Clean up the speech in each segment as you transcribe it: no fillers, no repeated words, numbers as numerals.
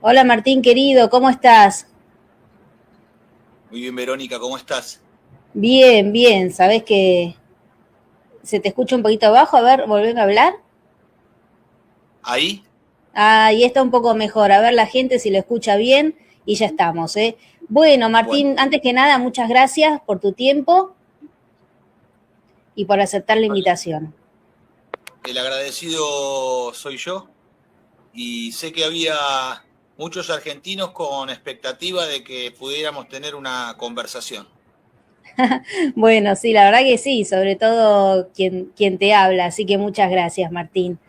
Hola Martín querido, ¿cómo estás? Muy bien, Verónica, ¿cómo estás? Bien, bien, sabés que se te escucha un poquito bajo, a ver, volveme a hablar. ¿Ahí? Ahí está un poco mejor, a ver la gente si lo escucha bien y ya estamos, ¿eh? Bueno, Bueno, Martín, antes que nada, muchas gracias por tu tiempo y por aceptar la invitación. el agradecido soy yo y sé que había muchos argentinos con expectativa de que pudiéramos tener una conversación. Bueno, sí, la verdad que sí, sobre todo quien te habla, así que muchas gracias, Martín.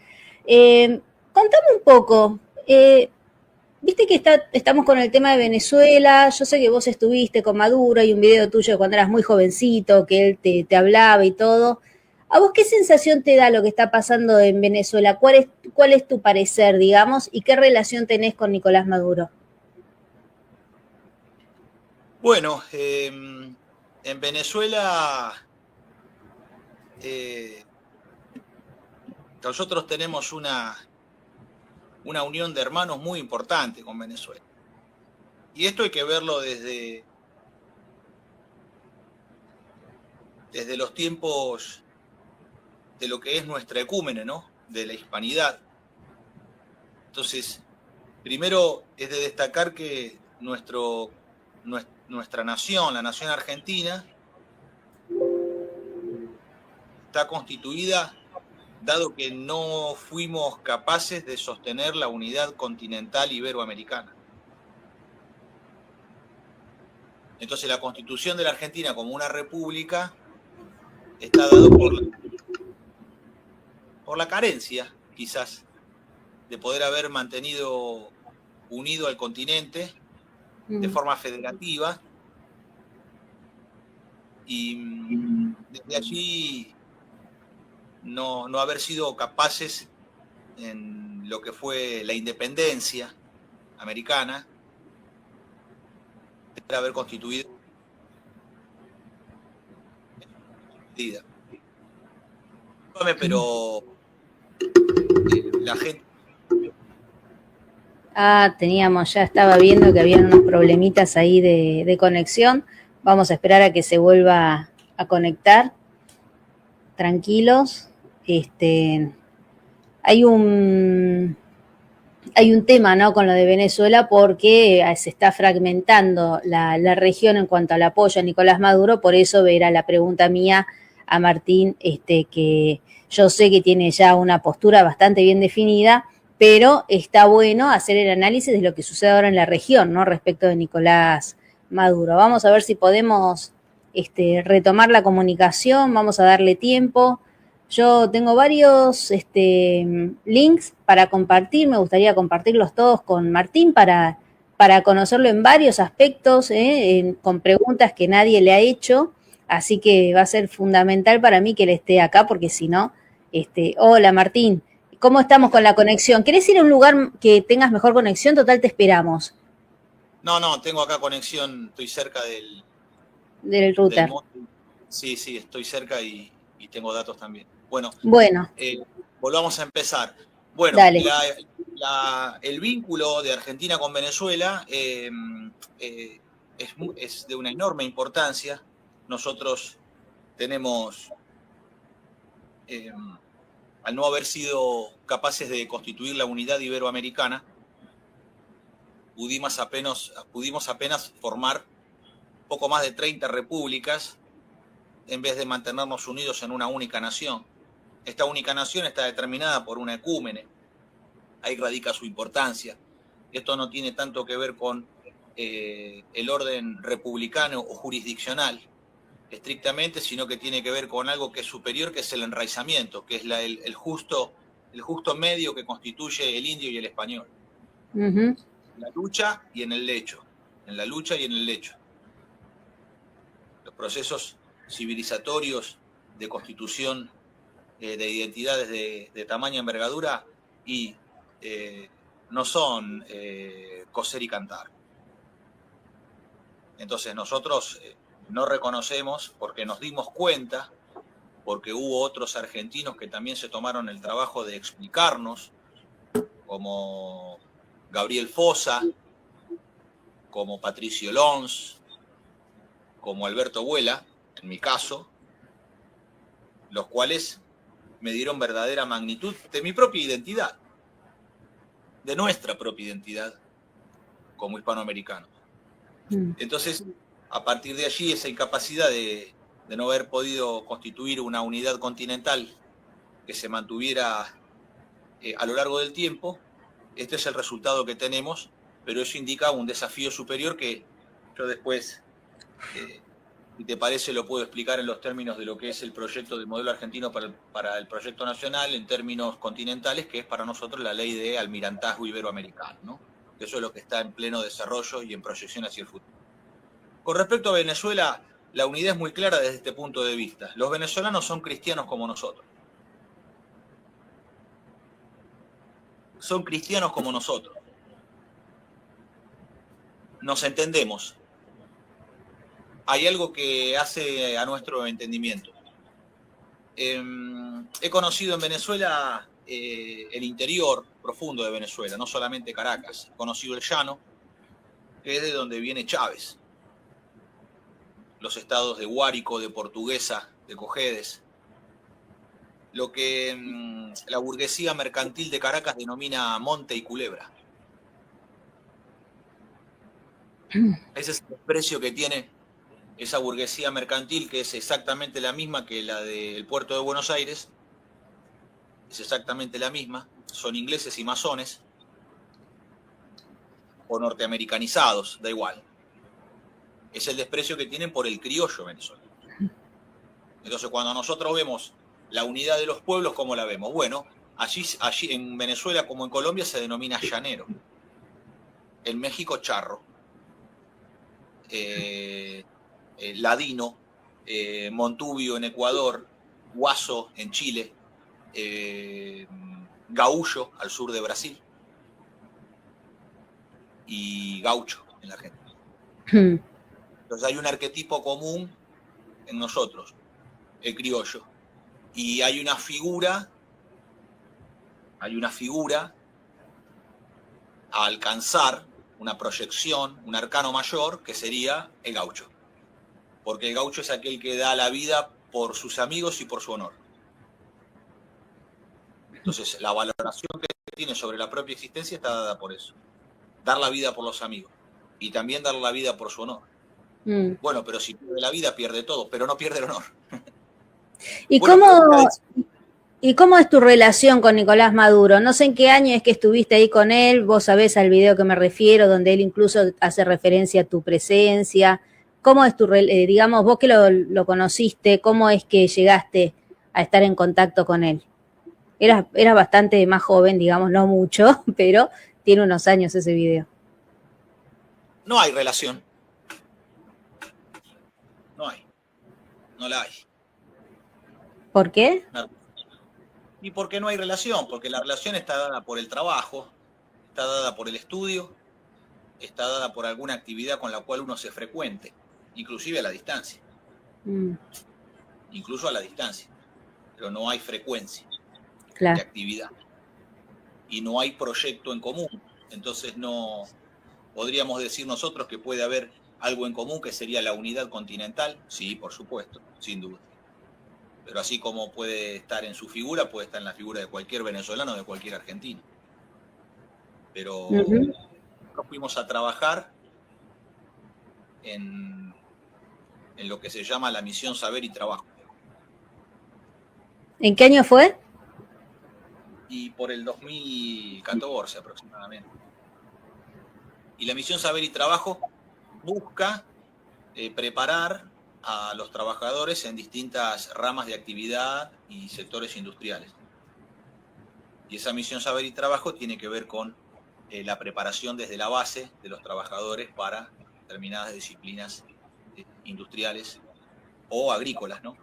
Contame un poco, viste que estamos con el tema de Venezuela. Yo sé que vos estuviste con Maduro, hay un video tuyo de cuando eras muy jovencito, que él te hablaba y todo. ¿A vos qué sensación te da lo que está pasando en Venezuela? ¿Cuál es tu parecer, digamos, y qué relación tenés con Nicolás Maduro? Bueno, en Venezuela eh, nosotros tenemos una unión de hermanos muy importante con Venezuela. Y esto hay que verlo desde los tiempos de lo que es nuestra ecúmene, ¿no? De la hispanidad. Entonces, primero es de destacar que nuestra nación, la nación argentina, está constituida dado que no fuimos capaces de sostener la unidad continental iberoamericana. Entonces la constitución de la Argentina como una república está dado por la carencia, quizás, de poder haber mantenido unido al continente de Mm. forma federativa y desde allí no haber sido capaces en lo que fue la independencia americana, de haber constituido medida. Pero la gente, Ya estaba viendo que habían unos problemitas ahí de conexión. Vamos a esperar a que se vuelva a conectar. Tranquilos. Este, hay un, hay un tema, ¿no?, con lo de Venezuela porque se está fragmentando la región en cuanto al apoyo a Nicolás Maduro. Por eso era la pregunta mía a Martín, que yo sé que tiene ya una postura bastante bien definida, pero está bueno hacer el análisis de lo que sucede ahora en la región, ¿no?, respecto de Nicolás Maduro. Vamos a ver si podemos retomar la comunicación, vamos a darle tiempo. Yo tengo varios links para compartir, me gustaría compartirlos todos con Martín para conocerlo en varios aspectos, con preguntas que nadie le ha hecho, así que va a ser fundamental para mí que él esté acá, porque si no, hola Martín, ¿cómo estamos con hola. la conexión? ¿Querés ir a un lugar que tengas mejor conexión? Total, te esperamos, No, tengo acá conexión, estoy cerca del del router. monte. Sí, sí, estoy cerca y tengo datos también. Bueno, Bueno, eh, volvamos a empezar. Bueno, dale. el vínculo de Argentina con Venezuela eh, es de una enorme importancia. Nosotros tenemos, eh, al no haber sido capaces de constituir la unidad iberoamericana, pudimos apenas formar poco más de 30 repúblicas en vez de mantenernos unidos en una única nación. Esta única nación está determinada por una ecúmene, ahí radica su importancia. Esto no tiene tanto que ver con el orden republicano o jurisdiccional estrictamente, sino que tiene que ver con algo que es superior, que es el enraizamiento, que es el justo medio que constituye el indio y el español. Ujú. La lucha y en el lecho, en la lucha y en el lecho. Los procesos civilizatorios de constitución de identidades de tamaña envergadura y no son coser y cantar. Entonces nosotros no reconocemos porque nos dimos cuenta, porque hubo otros argentinos que también se tomaron el trabajo de explicarnos, como Gabriel Fosa, como Patricio Lons, como Alberto Vuela, en mi caso, los cuales me dieron verdadera magnitud de mi propia identidad, de nuestra propia identidad como hispanoamericanos. Entonces, a partir de allí, esa incapacidad de no haber podido constituir una unidad continental que se mantuviera a lo largo del tiempo, este es el resultado que tenemos, pero eso indica un desafío superior que yo después, si te parece, lo puedo explicar en los términos de lo que es el proyecto del modelo argentino para el proyecto nacional, en términos continentales, que es para nosotros la ley de almirantazgo iberoamericano, ¿no? Eso es lo que está en pleno desarrollo y en proyección hacia el futuro. Con respecto a Venezuela, la unidad es muy clara desde este punto de vista. Los venezolanos son cristianos como nosotros. Son cristianos como nosotros. Nos entendemos. Hay algo que hace a nuestro entendimiento. He conocido en Venezuela el interior profundo de Venezuela, no solamente Caracas. He conocido el llano, que es de donde viene Chávez. Los estados de Guárico, de Portuguesa, de Cojedes. Lo que la burguesía mercantil de Caracas denomina Monte y Culebra. Ese es el desprecio que tiene esa burguesía mercantil, que es exactamente la misma que la del puerto de Buenos Aires. Es exactamente la misma. Son ingleses y masones, o norteamericanizados, da igual. Es el desprecio que tienen por el criollo venezolano. Entonces, cuando nosotros vemos la unidad de los pueblos, ¿cómo la vemos? Bueno, allí en Venezuela como en Colombia se denomina llanero. En México, charro. Ladino, Montubio en Ecuador, Guaso en Chile, Gaullo al sur de Brasil y Gaucho en la Argentina. Entonces hay un arquetipo común en nosotros, el criollo, y hay una figura a alcanzar, una proyección, un arcano mayor, que sería el gaucho. Porque el gaucho es aquel que da la vida por sus amigos y por su honor. Entonces, la valoración que tiene sobre la propia existencia está dada por eso. Dar la vida por los amigos. Y también dar la vida por su honor. Bueno, pero si pierde la vida, pierde todo, pero no pierde el honor. ¿Y cómo es tu relación con Nicolás Maduro? No sé en qué año es que estuviste ahí con él, vos sabés al video que me refiero, donde él incluso hace referencia a tu presencia. ¿Cómo es digamos, vos que lo conociste, cómo es que llegaste a estar en contacto con él? Eras bastante más joven, digamos, no mucho, pero tiene unos años ese video. No hay relación. No la hay. ¿Por qué? ¿Y por qué no hay relación? Porque la relación está dada por el trabajo, está dada por el estudio, está dada por alguna actividad con la cual uno se frecuente, inclusive a la distancia. Incluso a la distancia. Pero no hay frecuencia de actividad. Y no hay proyecto en común. Entonces no podríamos decir nosotros que puede haber algo en común que sería la unidad continental. Sí, por supuesto, sin duda. Pero así como puede estar en su figura, puede estar en la figura de cualquier venezolano o de cualquier argentino. Pero nosotros fuimos a trabajar en lo que se llama la misión Saber y Trabajo. ¿En qué año fue? Y por el 2014 aproximadamente. Y la misión Saber y Trabajo busca preparar a los trabajadores en distintas ramas de actividad y sectores industriales. Y esa misión Saber y Trabajo tiene que ver con la preparación desde la base de los trabajadores para determinadas disciplinas industriales o agrícolas, ¿no?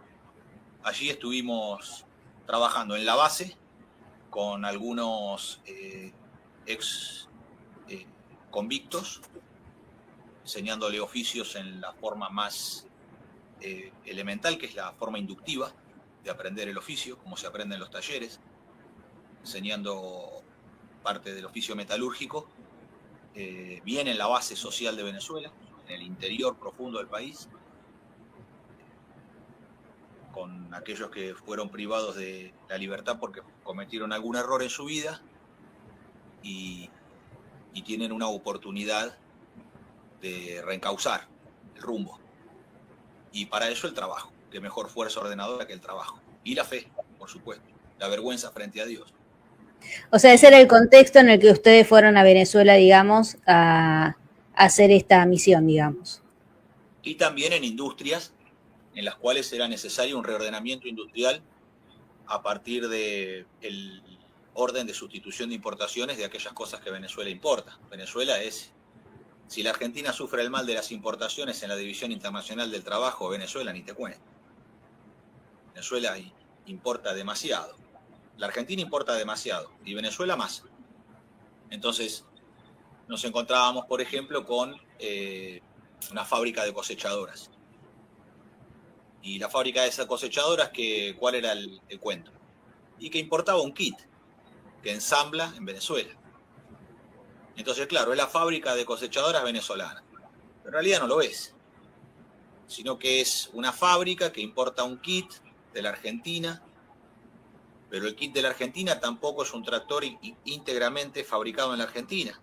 Allí estuvimos trabajando en la base con algunos ex convictos, enseñándole oficios en la forma más elemental, que es la forma inductiva de aprender el oficio, como se aprende en los talleres, enseñando parte del oficio metalúrgico bien en la base social de Venezuela, en el interior profundo del país, con aquellos que fueron privados de la libertad porque cometieron algún error en su vida y tienen una oportunidad de reencauzar el rumbo. Y para eso el trabajo, qué mejor fuerza ordenadora que el trabajo. Y la fe, por supuesto, la vergüenza frente a Dios. O sea, ese era el contexto en el que ustedes fueron a Venezuela, digamos, a hacer esta misión, digamos. Y también en industrias en las cuales era necesario un reordenamiento industrial a partir del orden de sustitución de importaciones de aquellas cosas que Venezuela importa. Venezuela es, si la Argentina sufre el mal de las importaciones en la División Internacional del Trabajo, Venezuela ni te cuento. Venezuela importa demasiado. La Argentina importa demasiado y Venezuela más. Entonces nos encontrábamos, por ejemplo, con una fábrica de cosechadoras. Y la fábrica de esas cosechadoras, ¿cuál era el cuento? Y que importaba un kit que ensambla en Venezuela. Entonces, claro, es la fábrica de cosechadoras venezolana. Pero en realidad no lo es. Sino que es una fábrica que importa un kit de la Argentina. Pero el kit de la Argentina tampoco es un tractor íntegramente fabricado en la Argentina.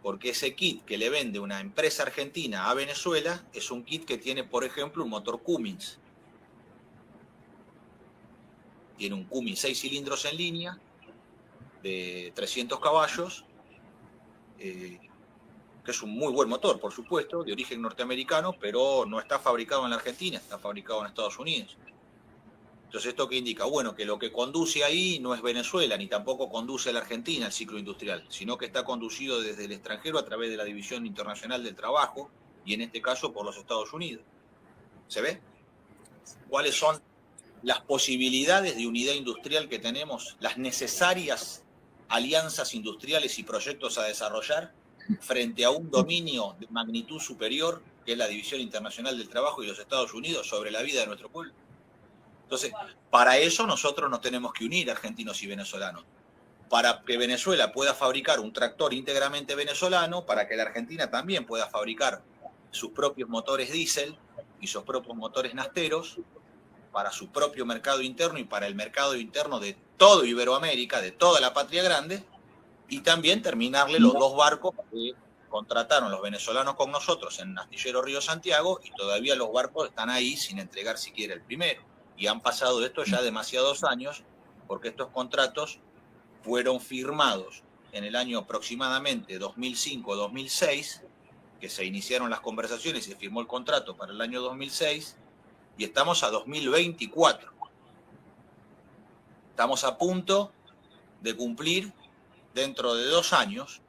Porque ese kit que le vende una empresa argentina a Venezuela es un kit que tiene, por ejemplo, un motor Cummins. Tiene un Cummins 6 cilindros en línea de 300 caballos, que es un muy buen motor, por supuesto, de origen norteamericano, pero no está fabricado en la Argentina, está fabricado en Estados Unidos. Entonces, ¿esto qué indica? Bueno, que lo que conduce ahí no es Venezuela, ni tampoco conduce a la Argentina el ciclo industrial, sino que está conducido desde el extranjero a través de la División Internacional del Trabajo, y en este caso por los Estados Unidos. ¿Se ve? ¿Cuáles son las posibilidades de unidad industrial que tenemos, las necesarias alianzas industriales y proyectos a desarrollar frente a un dominio de magnitud superior, que es la División Internacional del Trabajo y los Estados Unidos, sobre la vida de nuestro pueblo? Entonces, para eso nosotros nos tenemos que unir, argentinos y venezolanos. Para que Venezuela pueda fabricar un tractor íntegramente venezolano, para que la Argentina también pueda fabricar sus propios motores diésel y sus propios motores nasteros, para su propio mercado interno y para el mercado interno de todo Iberoamérica, de toda la patria grande, y también terminarle los 2 barcos que contrataron los venezolanos con nosotros en Astillero Río Santiago, y todavía los barcos están ahí sin entregar siquiera el primero. Y han pasado de esto ya demasiados años, porque estos contratos fueron firmados en el año aproximadamente 2005-2006, que se iniciaron las conversaciones y se firmó el contrato para el año 2006, y estamos a 2024. Estamos a punto de cumplir, dentro de 2 años,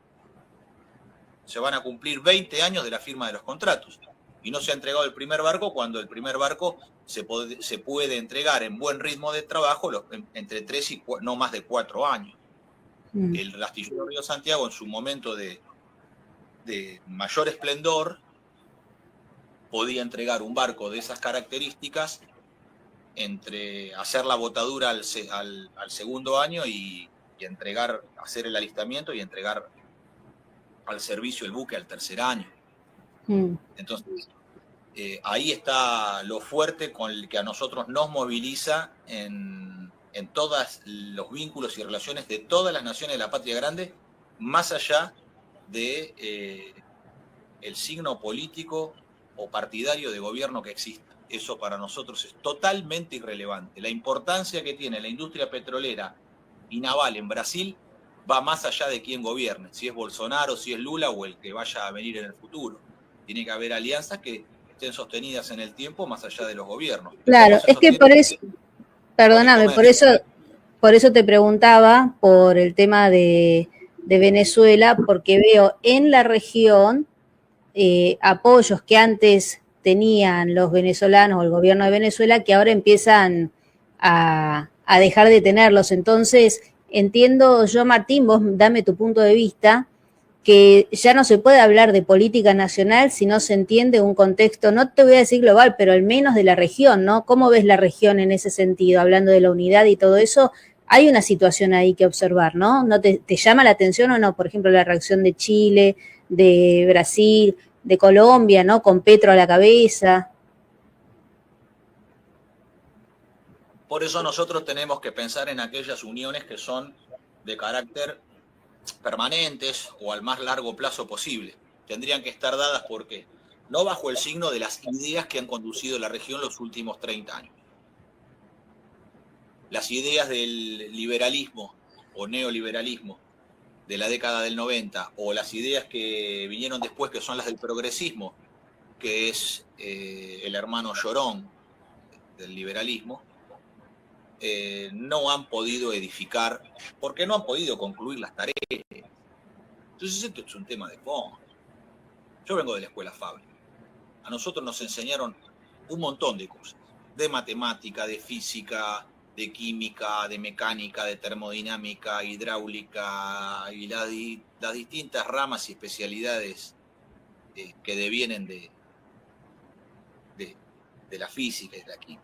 se van a cumplir 20 años de la firma de los contratos. Y no se ha entregado el primer barco, cuando el primer barco se puede entregar en buen ritmo de trabajo entre 3 y no más de 4 años. El Astillero Río Santiago, en su momento de mayor esplendor, podía entregar un barco de esas características entre hacer la botadura al segundo año y hacer el alistamiento y entregar al servicio el buque al tercer año. Entonces, ahí está lo fuerte con el que a nosotros nos moviliza en todos los vínculos y relaciones de todas las naciones de la patria grande, más allá de el signo político o partidario de gobierno que exista. Eso para nosotros es totalmente irrelevante. La importancia que tiene la industria petrolera y naval en Brasil va más allá de quién gobierne, si es Bolsonaro, si es Lula o el que vaya a venir en el futuro. Tiene que haber alianzas que estén sostenidas en el tiempo más allá de los gobiernos. Claro, es que por eso, perdóname, por eso te preguntaba por el tema de Venezuela, porque veo en la región apoyos que antes tenían los venezolanos o el gobierno de Venezuela que ahora empiezan a dejar de tenerlos. Entonces, entiendo yo, Martín, vos dame tu punto de vista, que ya no se puede hablar de política nacional si no se entiende un contexto, no te voy a decir global, pero al menos de la región, ¿no? ¿Cómo ves la región en ese sentido? Hablando de la unidad y todo eso, hay una situación ahí que observar, ¿no? ¿No te llama la atención o no? Por ejemplo, la reacción de Chile, de Brasil, de Colombia, ¿no? Con Petro a la cabeza. Por eso nosotros tenemos que pensar en aquellas uniones que son de carácter permanentes o al más largo plazo posible. Tendrían que estar dadas porque no bajo el signo de las ideas que han conducido la región los últimos 30 años. Las ideas del liberalismo o neoliberalismo de la década del 90 o las ideas que vinieron después, que son las del progresismo, que es el hermano llorón del liberalismo, no han podido edificar porque no han podido concluir las tareas. Entonces esto es un tema de fondo. Yo vengo de la escuela fábrica. A nosotros nos enseñaron un montón de cosas, de matemática, de física, de química, de mecánica, de termodinámica, hidráulica y las distintas ramas y especialidades que devienen de la física y de la química.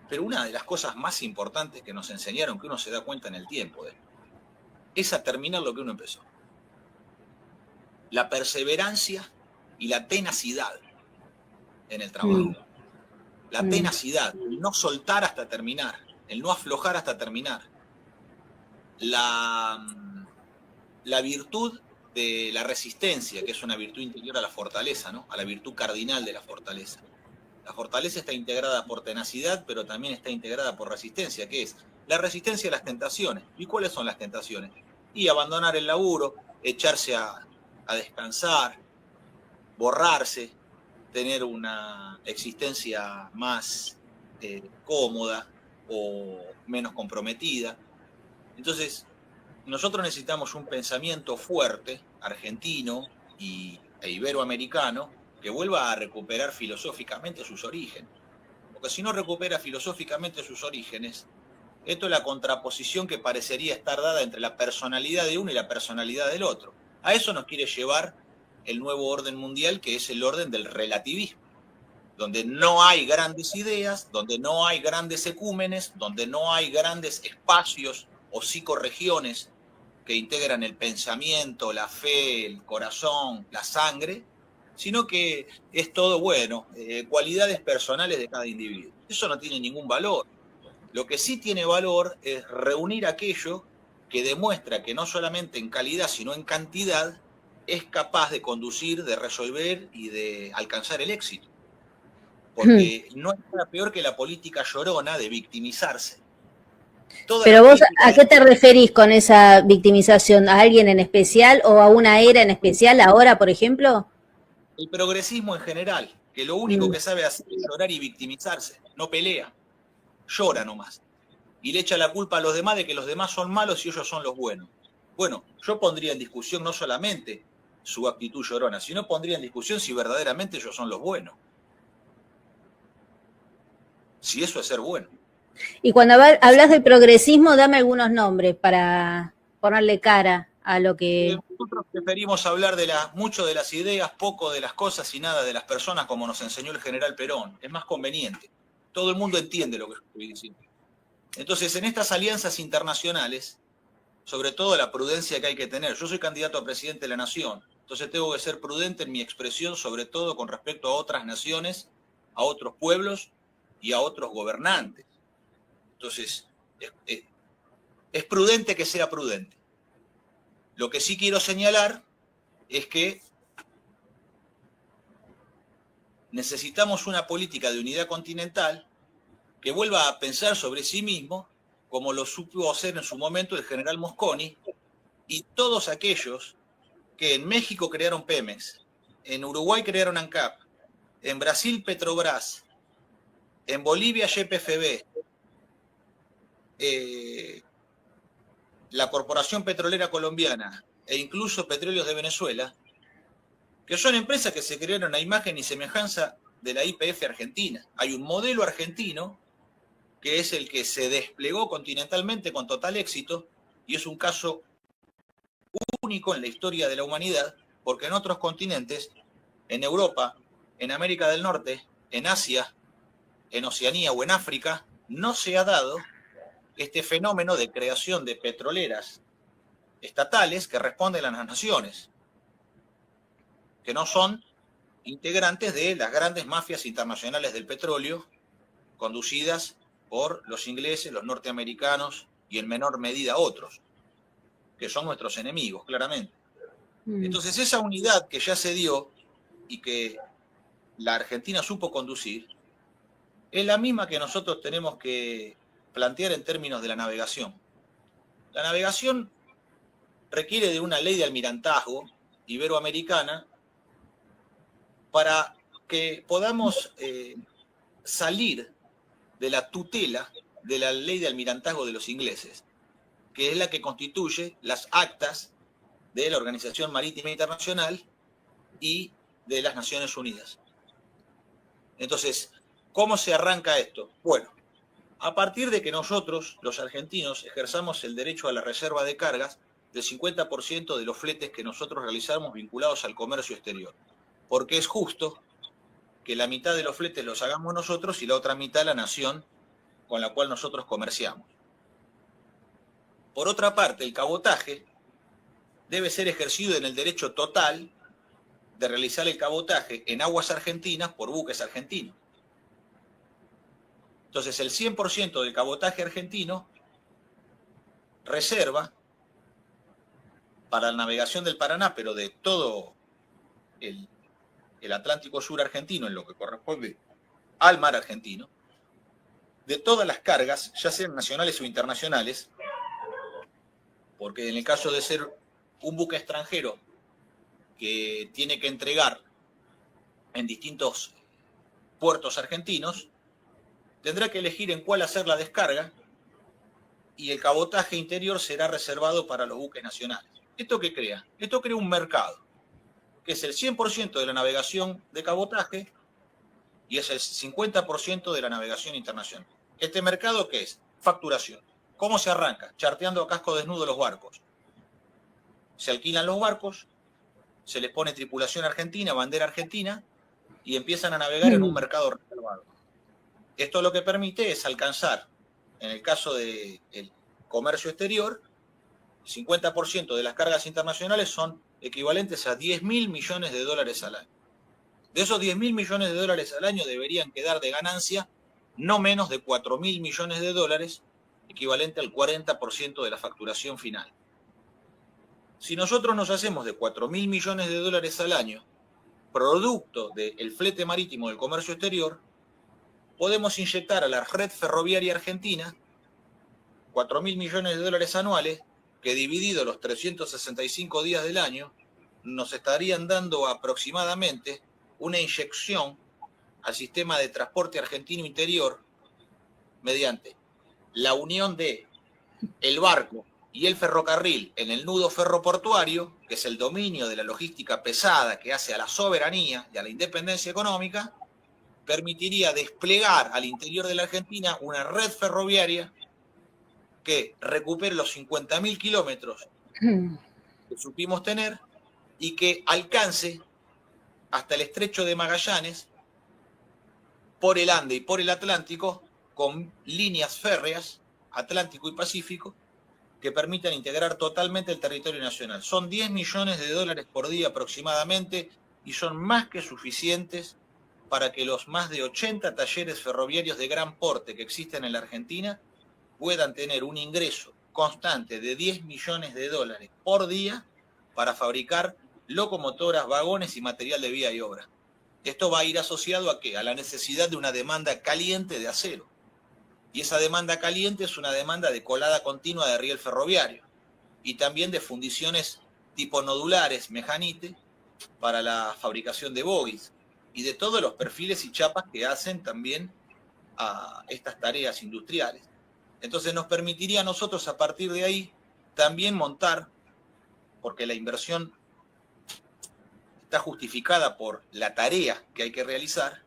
Pero una de las cosas más importantes que nos enseñaron, que uno se da cuenta en el tiempo, es a terminar lo que uno empezó. La perseverancia y la tenacidad en el trabajo. La tenacidad, el no soltar hasta terminar, el no aflojar hasta terminar. La virtud de la resistencia, que es una virtud interior a la fortaleza, ¿no? A la virtud cardinal de la fortaleza. La fortaleza está integrada por tenacidad, pero también está integrada por resistencia, que es la resistencia a las tentaciones. ¿Y cuáles son las tentaciones? Y abandonar el laburo, echarse a descansar, borrarse, tener una existencia más cómoda o menos comprometida. Entonces, nosotros necesitamos un pensamiento fuerte, argentino e iberoamericano, que vuelva a recuperar filosóficamente sus orígenes. Porque si no recupera filosóficamente sus orígenes, esto es la contraposición que parecería estar dada entre la personalidad de uno y la personalidad del otro. A eso nos quiere llevar el nuevo orden mundial, que es el orden del relativismo, donde no hay grandes ideas, donde no hay grandes ecúmenes, donde no hay grandes espacios o psicorregiones que integran el pensamiento, la fe, el corazón, la sangre, sino que es todo bueno, cualidades personales de cada individuo. Eso no tiene ningún valor. Lo que sí tiene valor es reunir aquello que demuestra que no solamente en calidad, sino en cantidad, es capaz de conducir, de resolver y de alcanzar el éxito. Porque no hay nada peor que la política llorona de victimizarse. Pero vos, ¿a qué te referís con esa victimización? ¿A alguien en especial o a una era en especial ahora, por ejemplo? El progresismo en general, que lo único que sabe hacer es llorar y victimizarse, no pelea, llora nomás. Y le echa la culpa a los demás de que los demás son malos y ellos son los buenos. Bueno, yo pondría en discusión no solamente su actitud llorona, sino pondría en discusión si verdaderamente ellos son los buenos. Si eso es ser bueno. Y cuando hablas del progresismo, dame algunos nombres para ponerle cara a lo que... Nosotros preferimos hablar mucho de las ideas, poco de las cosas y nada de las personas, como nos enseñó el general Perón. Es más conveniente. Todo el mundo entiende lo que estoy diciendo. Entonces, en estas alianzas internacionales, sobre todo la prudencia que hay que tener. Yo soy candidato a presidente de la nación, entonces tengo que ser prudente en mi expresión, sobre todo con respecto a otras naciones, a otros pueblos y a otros gobernantes. Entonces, es prudente que sea prudente. Lo que sí quiero señalar es que necesitamos una política de unidad continental que vuelva a pensar sobre sí mismo, como lo supo hacer en su momento el general Mosconi, y todos aquellos que en México crearon Pemex, en Uruguay crearon ANCAP, en Brasil Petrobras, en Bolivia YPFB, la Corporación Petrolera Colombiana e incluso Petróleos de Venezuela, que son empresas que se crearon a imagen y semejanza de la YPF argentina. Hay un modelo argentino que es el que se desplegó continentalmente con total éxito y es un caso único en la historia de la humanidad, porque en otros continentes, en Europa, en América del Norte, en Asia, en Oceanía o en África, no se ha dado este fenómeno de creación de petroleras estatales que responden a las naciones, que no son integrantes de las grandes mafias internacionales del petróleo, conducidas por los ingleses, los norteamericanos y en menor medida otros, que son nuestros enemigos, claramente. Entonces esa unidad que ya se dio y que la Argentina supo conducir, es la misma que nosotros tenemos que plantear en términos de la navegación. La navegación requiere de una ley de almirantazgo iberoamericana para que podamos salir de la tutela de la ley de almirantazgo de los ingleses, que es la que constituye las actas de la Organización Marítima Internacional y de las Naciones Unidas. Entonces, ¿cómo se arranca esto? Bueno, a partir de que nosotros, los argentinos, ejerzamos el derecho a la reserva de cargas del 50% de los fletes que nosotros realizamos vinculados al comercio exterior. Porque es justo que la mitad de los fletes los hagamos nosotros y la otra mitad la nación con la cual nosotros comerciamos. Por otra parte, el cabotaje debe ser ejercido en el derecho total de realizar el cabotaje en aguas argentinas por buques argentinos. Entonces, el 100% del cabotaje argentino reserva para la navegación del Paraná, pero de todo el Atlántico Sur argentino, en lo que corresponde al mar argentino, de todas las cargas, ya sean nacionales o internacionales, porque en el caso de ser un buque extranjero que tiene que entregar en distintos puertos argentinos, tendrá que elegir en cuál hacer la descarga y el cabotaje interior será reservado para los buques nacionales. ¿Esto qué crea? Esto crea un mercado, que es el 100% de la navegación de cabotaje y es el 50% de la navegación internacional. ¿Este mercado qué es? Facturación. ¿Cómo se arranca? Charteando a casco desnudo los barcos. Se alquilan los barcos, se les pone tripulación argentina, bandera argentina, y empiezan a navegar en un mercado reservado. Esto lo que permite es alcanzar, en el caso del comercio exterior, el 50% de las cargas internacionales son equivalentes a 10.000 millones de dólares al año. De esos 10.000 millones de dólares al año deberían quedar de ganancia no menos de 4.000 millones de dólares, equivalente al 40% de la facturación final. Si nosotros nos hacemos de 4.000 millones de dólares al año, producto del flete marítimo del comercio exterior, podemos inyectar a la red ferroviaria argentina 4.000 millones de dólares anuales, que dividido los 365 días del año, nos estarían dando aproximadamente una inyección al sistema de transporte argentino interior mediante la unión de el barco y el ferrocarril en el nudo ferroportuario, que es el dominio de la logística pesada que hace a la soberanía y a la independencia económica, permitiría desplegar al interior de la Argentina una red ferroviaria que recupere los 50.000 kilómetros que supimos tener y que alcance hasta el estrecho de Magallanes por el Ande y por el Atlántico con líneas férreas, Atlántico y Pacífico, que permitan integrar totalmente el territorio nacional. Son 10 millones de dólares por día aproximadamente y son más que suficientes para que los más de 80 talleres ferroviarios de gran porte que existen en la Argentina puedan tener un ingreso constante de 10 millones de dólares por día para fabricar locomotoras, vagones y material de vía y obra. Esto va a ir asociado ¿a qué? A la necesidad de una demanda caliente de acero. Y esa demanda caliente es una demanda de colada continua de riel ferroviario y también de fundiciones tipo nodulares, mejanite, para la fabricación de bogies y de todos los perfiles y chapas que hacen también a estas tareas industriales. Entonces nos permitiría a nosotros a partir de ahí también montar, porque la inversión está justificada por la tarea que hay que realizar,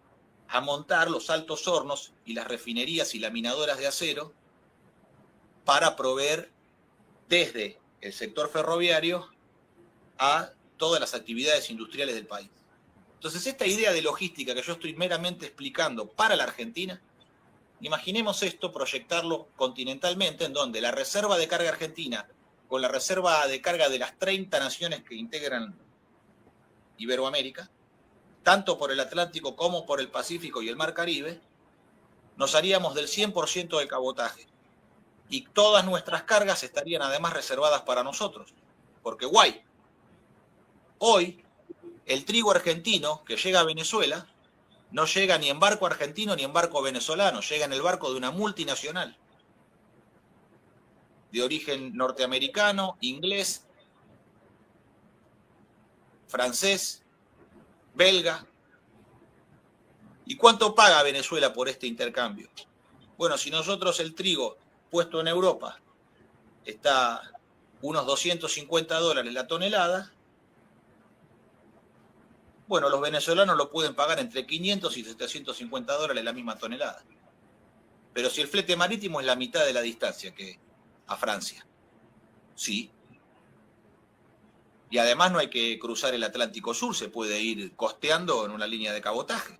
a montar los altos hornos y las refinerías y laminadoras de acero para proveer desde el sector ferroviario a todas las actividades industriales del país. Entonces esta idea de logística que yo estoy meramente explicando para la Argentina Imaginemos esto, proyectarlo continentalmente, en donde la reserva de carga argentina, con la reserva de carga de las 30 naciones que integran Iberoamérica, tanto por el Atlántico como por el Pacífico y el Mar Caribe, nos haríamos del 100% del cabotaje. Y todas nuestras cargas estarían además reservadas para nosotros. Porque guay, hoy el trigo argentino que llega a Venezuela no llega ni en barco argentino ni en barco venezolano, llega en el barco de una multinacional de origen norteamericano, inglés, francés, belga. ¿Y cuánto paga Venezuela por este intercambio? Bueno, si nosotros el trigo puesto en Europa está unos $250 la tonelada, bueno, los venezolanos lo pueden pagar entre 500 y $750 la misma tonelada. Pero si el flete marítimo es la mitad de la distancia que a Francia, sí. Y además no hay que cruzar el Atlántico Sur, se puede ir costeando en una línea de cabotaje,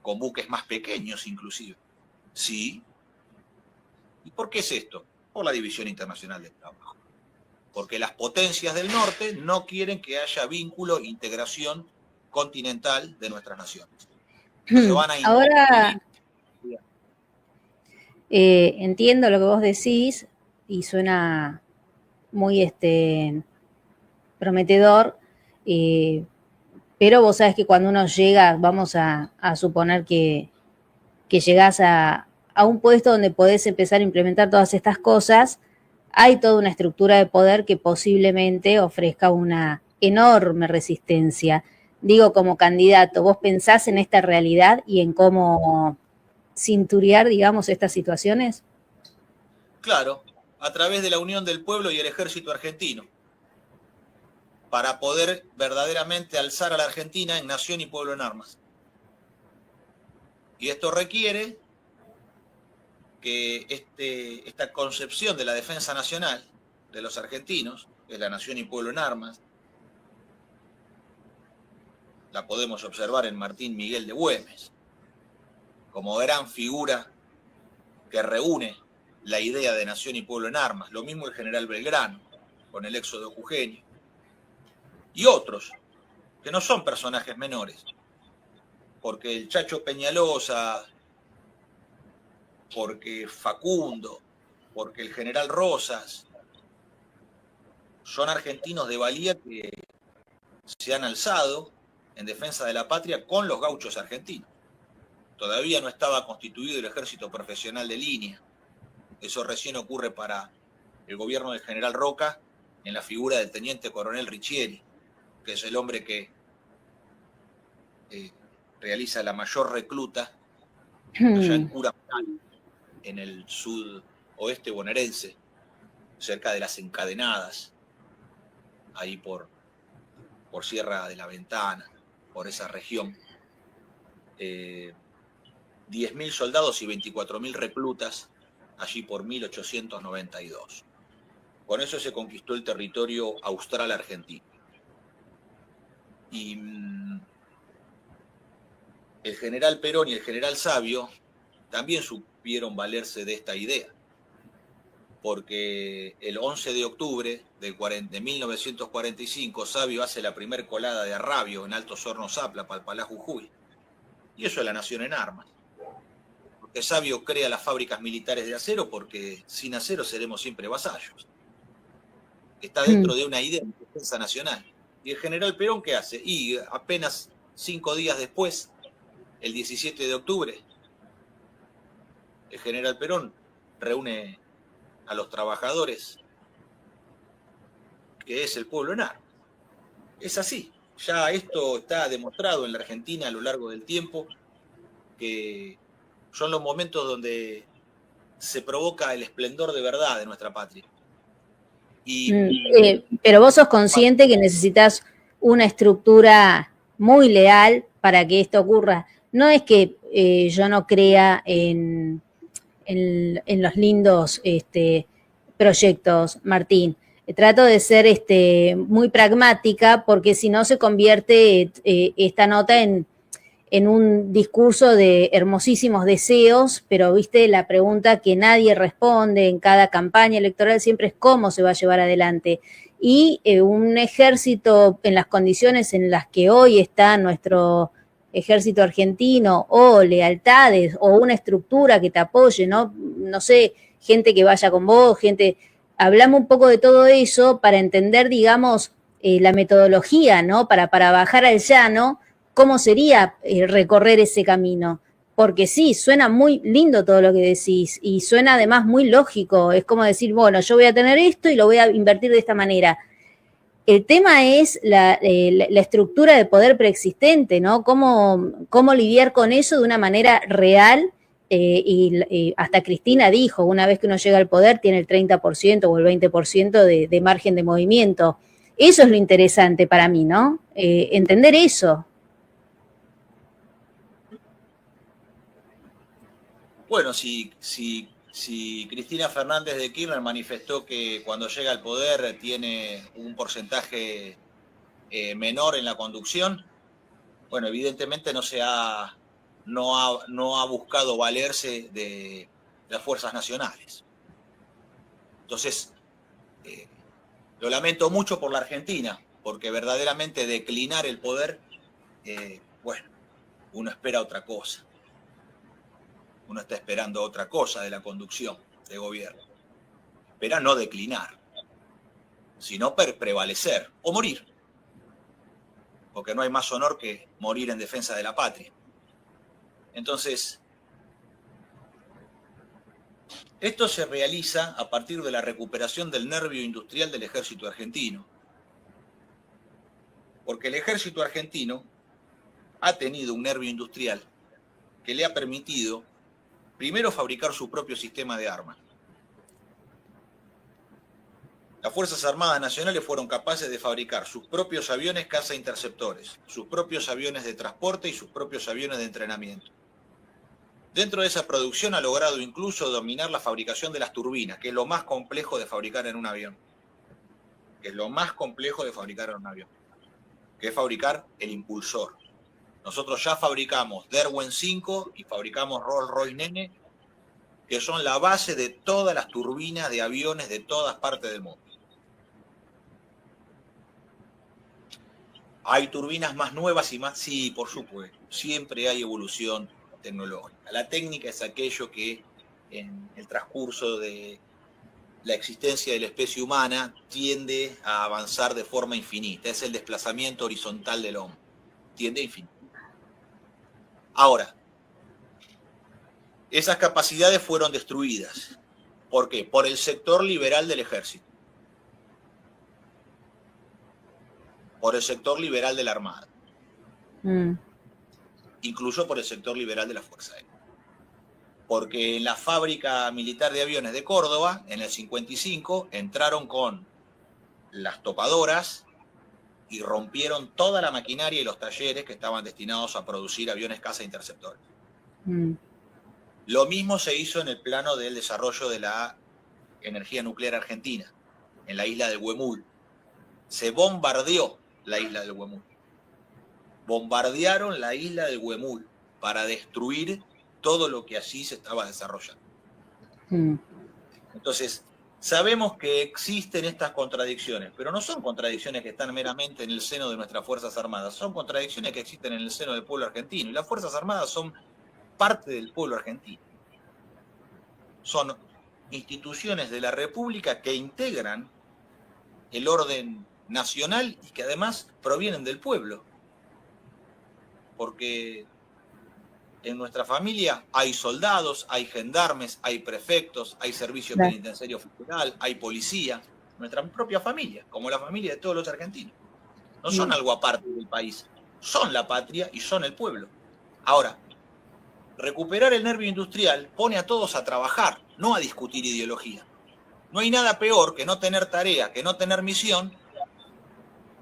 con buques más pequeños inclusive, sí. ¿Y por qué es esto? Por la División Internacional del Trabajo. Porque las potencias del norte no quieren que haya vínculo, integración continental de nuestras naciones. Entonces van a ahora entiendo lo que vos decís y suena muy prometedor, pero vos sabés que cuando uno llega, vamos a suponer que llegás a un puesto donde podés empezar a implementar todas estas cosas, hay toda una estructura de poder que posiblemente ofrezca una enorme resistencia. Digo, como candidato, ¿vos pensás en esta realidad y en cómo cinturear, digamos, estas situaciones? Claro, a través de la unión del pueblo y el ejército argentino, para poder verdaderamente alzar a la Argentina en nación y pueblo en armas. Y esto requiere que esta concepción de la defensa nacional de los argentinos, que es la nación y pueblo en armas, la podemos observar en Martín Miguel de Güemes, como gran figura que reúne la idea de nación y pueblo en armas. Lo mismo el general Belgrano, con el éxodo jujeño. Y otros, que no son personajes menores, porque el Chacho Peñalosa, porque Facundo, porque el general Rosas, son argentinos de valía que se han alzado en defensa de la patria con los gauchos argentinos. Todavía no estaba constituido el ejército profesional de línea. Eso recién ocurre para el gobierno del general Roca en la figura del teniente coronel Riccieri, que es el hombre que realiza la mayor recluta allá en Curamal, en el sudoeste bonaerense, cerca de las Encadenadas, ahí por Sierra de la Ventana, por esa región. 10.000 soldados y 24.000 reclutas allí por 1892. Con eso se conquistó el territorio austral argentino. Y el general Perón y el general Savio también supieron valerse de esta idea, porque el 11 de octubre de 1945 Savio hace la primer colada de arrabio en Altos Hornos Zapla, Palpalá, Jujuy. Y eso es la nación en armas. Porque Savio crea las fábricas militares de acero porque sin acero seremos siempre vasallos. Está dentro de una idea de defensa nacional. ¿Y el general Perón qué hace? Y apenas 5 días después, el 17 de octubre, el general Perón reúne a los trabajadores, que es el pueblo en armas. Es así. Ya esto está demostrado en la Argentina a lo largo del tiempo, que son los momentos donde se provoca el esplendor de verdad de nuestra patria. Pero vos sos consciente que necesitas una estructura muy leal para que esto ocurra. No es que yo no crea en los lindos proyectos, Martín. Trato de ser muy pragmática porque si no se convierte esta nota en en un discurso de hermosísimos deseos, pero viste, la pregunta que nadie responde en cada campaña electoral siempre es cómo se va a llevar adelante. Y un ejército en las condiciones en las que hoy está nuestro ejército argentino, o lealtades, o una estructura que te apoye, ¿no? No sé, gente que vaya con vos, gente... Hablamos un poco de todo eso para entender, digamos, la metodología, ¿no? Para bajar al llano, cómo sería recorrer ese camino. Porque sí, suena muy lindo todo lo que decís y suena además muy lógico. Es como decir, bueno, yo voy a tener esto y lo voy a invertir de esta manera. El tema es la estructura de poder preexistente, ¿no? Cómo lidiar con eso de una manera real. Y hasta Cristina dijo, una vez que uno llega al poder tiene el 30% o el 20% de margen de movimiento. Eso es lo interesante para mí, ¿no? Entender eso. Bueno, si Cristina Fernández de Kirchner manifestó que cuando llega al poder tiene un porcentaje menor en la conducción, bueno, evidentemente no ha buscado valerse de las fuerzas nacionales. Entonces, lo lamento mucho por la Argentina, porque verdaderamente declinar el poder, bueno, uno espera otra cosa. Uno está esperando otra cosa de la conducción de gobierno. Espera no declinar, sino prevalecer o morir. Porque no hay más honor que morir en defensa de la patria. Entonces, esto se realiza a partir de la recuperación del nervio industrial del ejército argentino. Porque el ejército argentino ha tenido un nervio industrial que le ha permitido primero fabricar su propio sistema de armas. Las Fuerzas Armadas Nacionales fueron capaces de fabricar sus propios aviones caza interceptores, sus propios aviones de transporte y sus propios aviones de entrenamiento. Dentro de esa producción ha logrado incluso dominar la fabricación de las turbinas, que es lo más complejo de fabricar en un avión. Que es lo más complejo de fabricar en un avión. Que es fabricar el impulsor. Nosotros ya fabricamos Derwent 5 y fabricamos Rolls-Royce Nene, que son la base de todas las turbinas de aviones de todas partes del mundo. ¿Hay turbinas más nuevas y más? Sí, por supuesto. Siempre hay evolución tecnológica. La técnica es aquello que en el transcurso de la existencia de la especie humana tiende a avanzar de forma infinita. Es el desplazamiento horizontal del hombre. Tiende a infinito. Ahora, esas capacidades fueron destruidas. ¿Por qué? Por el sector liberal del ejército. Por el sector liberal de la Armada. Incluso por el sector liberal de la Fuerza Aérea. Porque en la fábrica militar de aviones de Córdoba, en el 55, entraron con las topadoras y rompieron toda la maquinaria y los talleres que estaban destinados a producir aviones caza interceptores. Lo mismo se hizo en el plano del desarrollo de la energía nuclear argentina, en la isla del Huemul. Se bombardeó la isla del Huemul. Bombardearon la isla del Huemul para destruir todo lo que allí se estaba desarrollando. Entonces, sabemos que existen estas contradicciones, pero no son contradicciones que están meramente en el seno de nuestras Fuerzas Armadas, son contradicciones que existen en el seno del pueblo argentino, y las Fuerzas Armadas son parte del pueblo argentino. Son instituciones de la República que integran el orden nacional y que además provienen del pueblo. Porque en nuestra familia hay soldados, hay gendarmes, hay prefectos, hay servicio penitenciario federal, hay policía. Nuestra propia familia, como la familia de todos los argentinos. No son algo aparte del país, son la patria y son el pueblo. Ahora, recuperar el nervio industrial pone a todos a trabajar, no a discutir ideología. No hay nada peor que no tener tarea, que no tener misión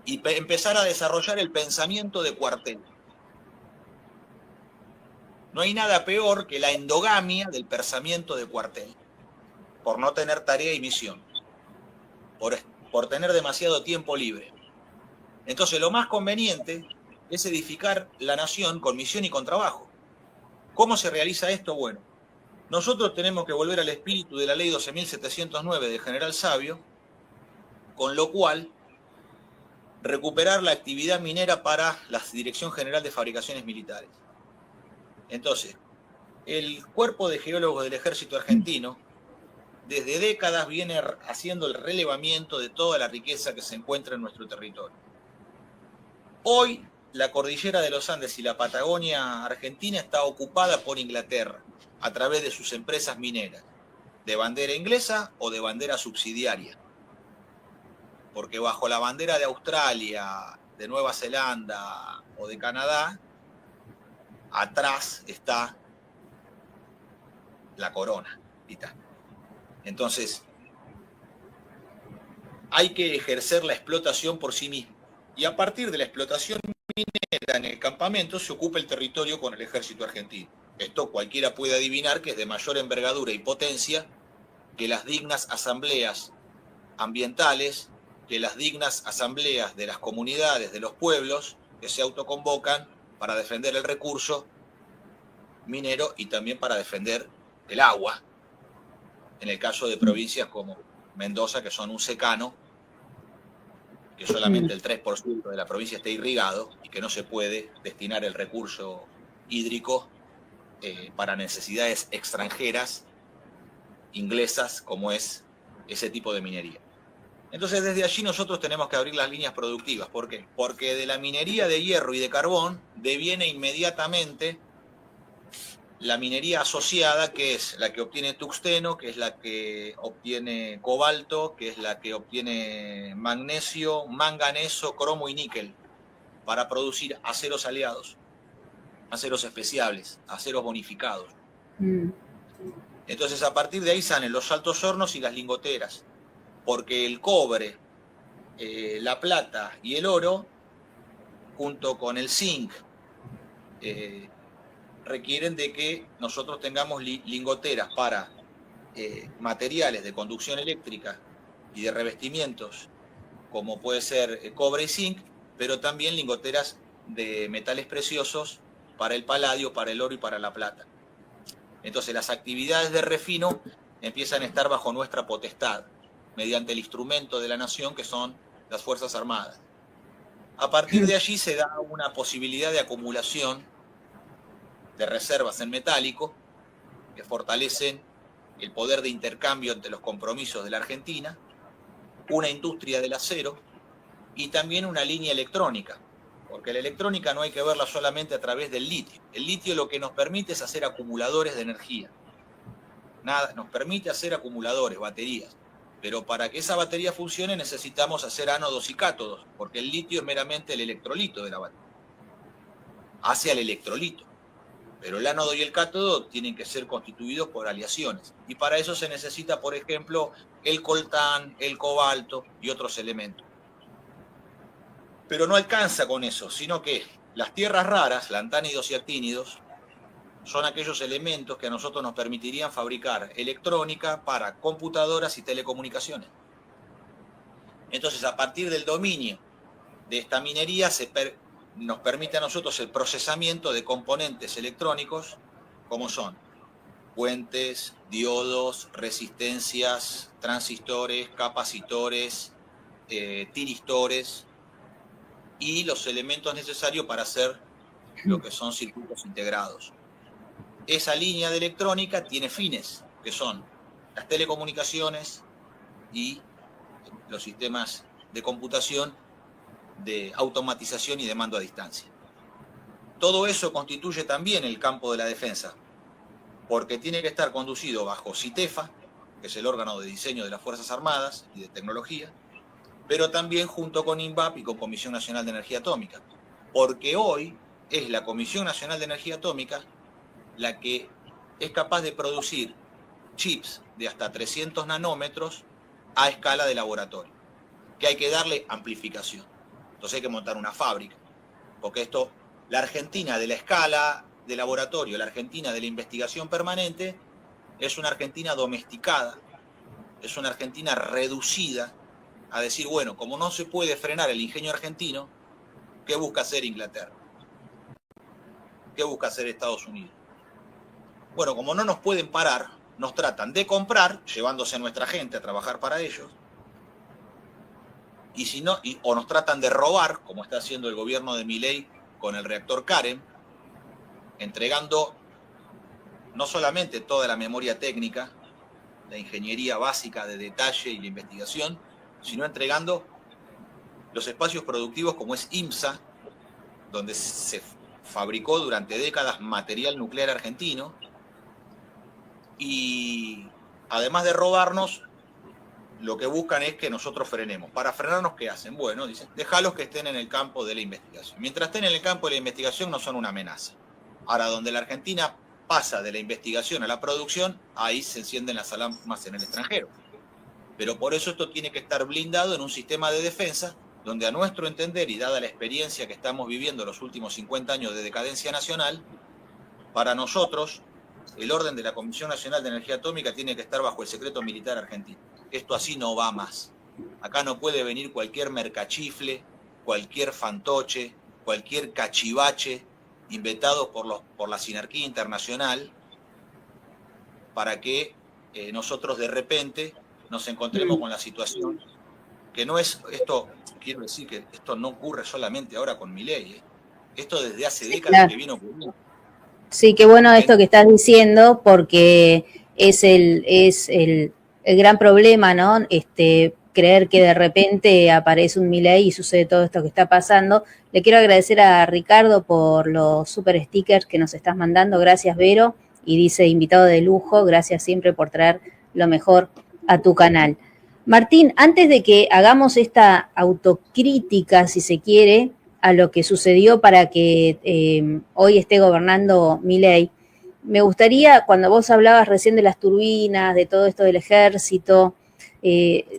y empezar a desarrollar el pensamiento de cuartel. No hay nada peor que la endogamia del pensamiento de cuartel, por no tener tarea y misión, por tener demasiado tiempo libre. Entonces lo más conveniente es edificar la nación con misión y con trabajo. ¿Cómo se realiza esto? Bueno, nosotros tenemos que volver al espíritu de la ley 12.709 de General Sabio, con lo cual recuperar la actividad minera para la Dirección General de Fabricaciones Militares. Entonces, el Cuerpo de Geólogos del Ejército Argentino desde décadas viene haciendo el relevamiento de toda la riqueza que se encuentra en nuestro territorio. Hoy, la cordillera de los Andes y la Patagonia Argentina está ocupada por Inglaterra a través de sus empresas mineras, de bandera inglesa o de bandera subsidiaria. Porque bajo la bandera de Australia, de Nueva Zelanda o de Canadá, atrás está la corona. Entonces, hay que ejercer la explotación por sí mismo. Y a partir de la explotación minera en el campamento se ocupa el territorio con el ejército argentino. Esto cualquiera puede adivinar que es de mayor envergadura y potencia que las dignas asambleas ambientales, que las dignas asambleas de las comunidades, de los pueblos, que se autoconvocan para defender el recurso minero y también para defender el agua, en el caso de provincias como Mendoza, que son un secano, que solamente el 3% de la provincia está irrigado y que no se puede destinar el recurso hídrico para necesidades extranjeras, inglesas, como es ese tipo de minería. Entonces, desde allí nosotros tenemos que abrir las líneas productivas. ¿Por qué? Porque de la minería de hierro y de carbón deviene inmediatamente la minería asociada, que es la que obtiene tuxteno, que es la que obtiene cobalto, que es la que obtiene magnesio, manganeso, cromo y níquel, para producir aceros aliados, aceros especiales, aceros bonificados. Entonces, a partir de ahí salen los altos hornos y las lingoteras, porque el cobre, la plata y el oro, junto con el zinc, requieren de que nosotros tengamos lingoteras para materiales de conducción eléctrica y de revestimientos, como puede ser cobre y zinc, pero también lingoteras de metales preciosos para el paladio, para el oro y para la plata. Entonces las actividades de refino empiezan a estar bajo nuestra potestad, mediante el instrumento de la nación que son las Fuerzas Armadas. A partir de allí se da una posibilidad de acumulación de reservas en metálico que fortalecen el poder de intercambio entre los compromisos de la Argentina, una industria del acero y también una línea electrónica, porque la electrónica no hay que verla solamente a través del litio. El litio lo que nos permite es hacer acumuladores de energía. Nos permite hacer acumuladores, baterías. Pero para que esa batería funcione necesitamos hacer ánodos y cátodos, porque el litio es meramente el electrolito de la batería. Hace al electrolito. Pero el ánodo y el cátodo tienen que ser constituidos por aleaciones. Y para eso se necesita, por ejemplo, el coltán, el cobalto y otros elementos. Pero no alcanza con eso, sino que las tierras raras, lantánidos y actínidos, son aquellos elementos que a nosotros nos permitirían fabricar electrónica para computadoras y telecomunicaciones. Entonces, a partir del dominio de esta minería, nos permite a nosotros el procesamiento de componentes electrónicos, como son puentes, diodos, resistencias, transistores, capacitores, tiristores y los elementos necesarios para hacer lo que son circuitos integrados. Esa línea de electrónica tiene fines, que son las telecomunicaciones y los sistemas de computación, de automatización y de mando a distancia. Todo eso constituye también el campo de la defensa, porque tiene que estar conducido bajo CITEFA, que es el órgano de diseño de las Fuerzas Armadas y de tecnología, pero también junto con INVAP y con Comisión Nacional de Energía Atómica, porque hoy es la Comisión Nacional de Energía Atómica la que es capaz de producir chips de hasta 300 nanómetros a escala de laboratorio, que hay que darle amplificación. Entonces hay que montar una fábrica, porque esto, la Argentina de la escala de laboratorio, la Argentina de la investigación permanente, es una Argentina domesticada, es una Argentina reducida a decir, bueno, como no se puede frenar el ingenio argentino, ¿qué busca hacer Inglaterra? ¿Qué busca hacer Estados Unidos? Bueno, como no nos pueden parar, nos tratan de comprar, llevándose a nuestra gente a trabajar para ellos, y si no, o nos tratan de robar, como está haciendo el gobierno de Milei con el reactor Karen, entregando no solamente toda la memoria técnica, la ingeniería básica de detalle y la investigación, sino entregando los espacios productivos como es IMSA, donde se fabricó durante décadas material nuclear argentino, y además de robarnos, lo que buscan es que nosotros frenemos. Para frenarnos, ¿qué hacen? Bueno, dicen, déjalos que estén en el campo de la investigación. Mientras estén en el campo de la investigación no son una amenaza. Ahora, donde la Argentina pasa de la investigación a la producción, ahí se encienden las alarmas en el extranjero. Pero por eso esto tiene que estar blindado en un sistema de defensa donde, a nuestro entender y dada la experiencia que estamos viviendo los últimos 50 años de decadencia nacional, para nosotros el orden de la Comisión Nacional de Energía Atómica tiene que estar bajo el secreto militar argentino. Esto así no va más. Acá no puede venir cualquier mercachifle, cualquier fantoche, cualquier cachivache inventado por la sinarquía internacional para que nosotros de repente nos encontremos con la situación que no es esto. Quiero decir que esto no ocurre solamente ahora con Milei, esto desde hace décadas, claro, que viene ocurriendo. Sí, qué bueno esto que estás diciendo, porque es el gran problema, ¿no? Creer que de repente aparece un Milei y sucede todo esto que está pasando. Le quiero agradecer a Ricardo por los super stickers que nos estás mandando. Gracias, Vero. Y dice, invitado de lujo, gracias siempre por traer lo mejor a tu canal. Martín, antes de que hagamos esta autocrítica, si se quiere, a lo que sucedió para que hoy esté gobernando Milei, me gustaría, cuando vos hablabas recién de las turbinas, de todo esto del ejército,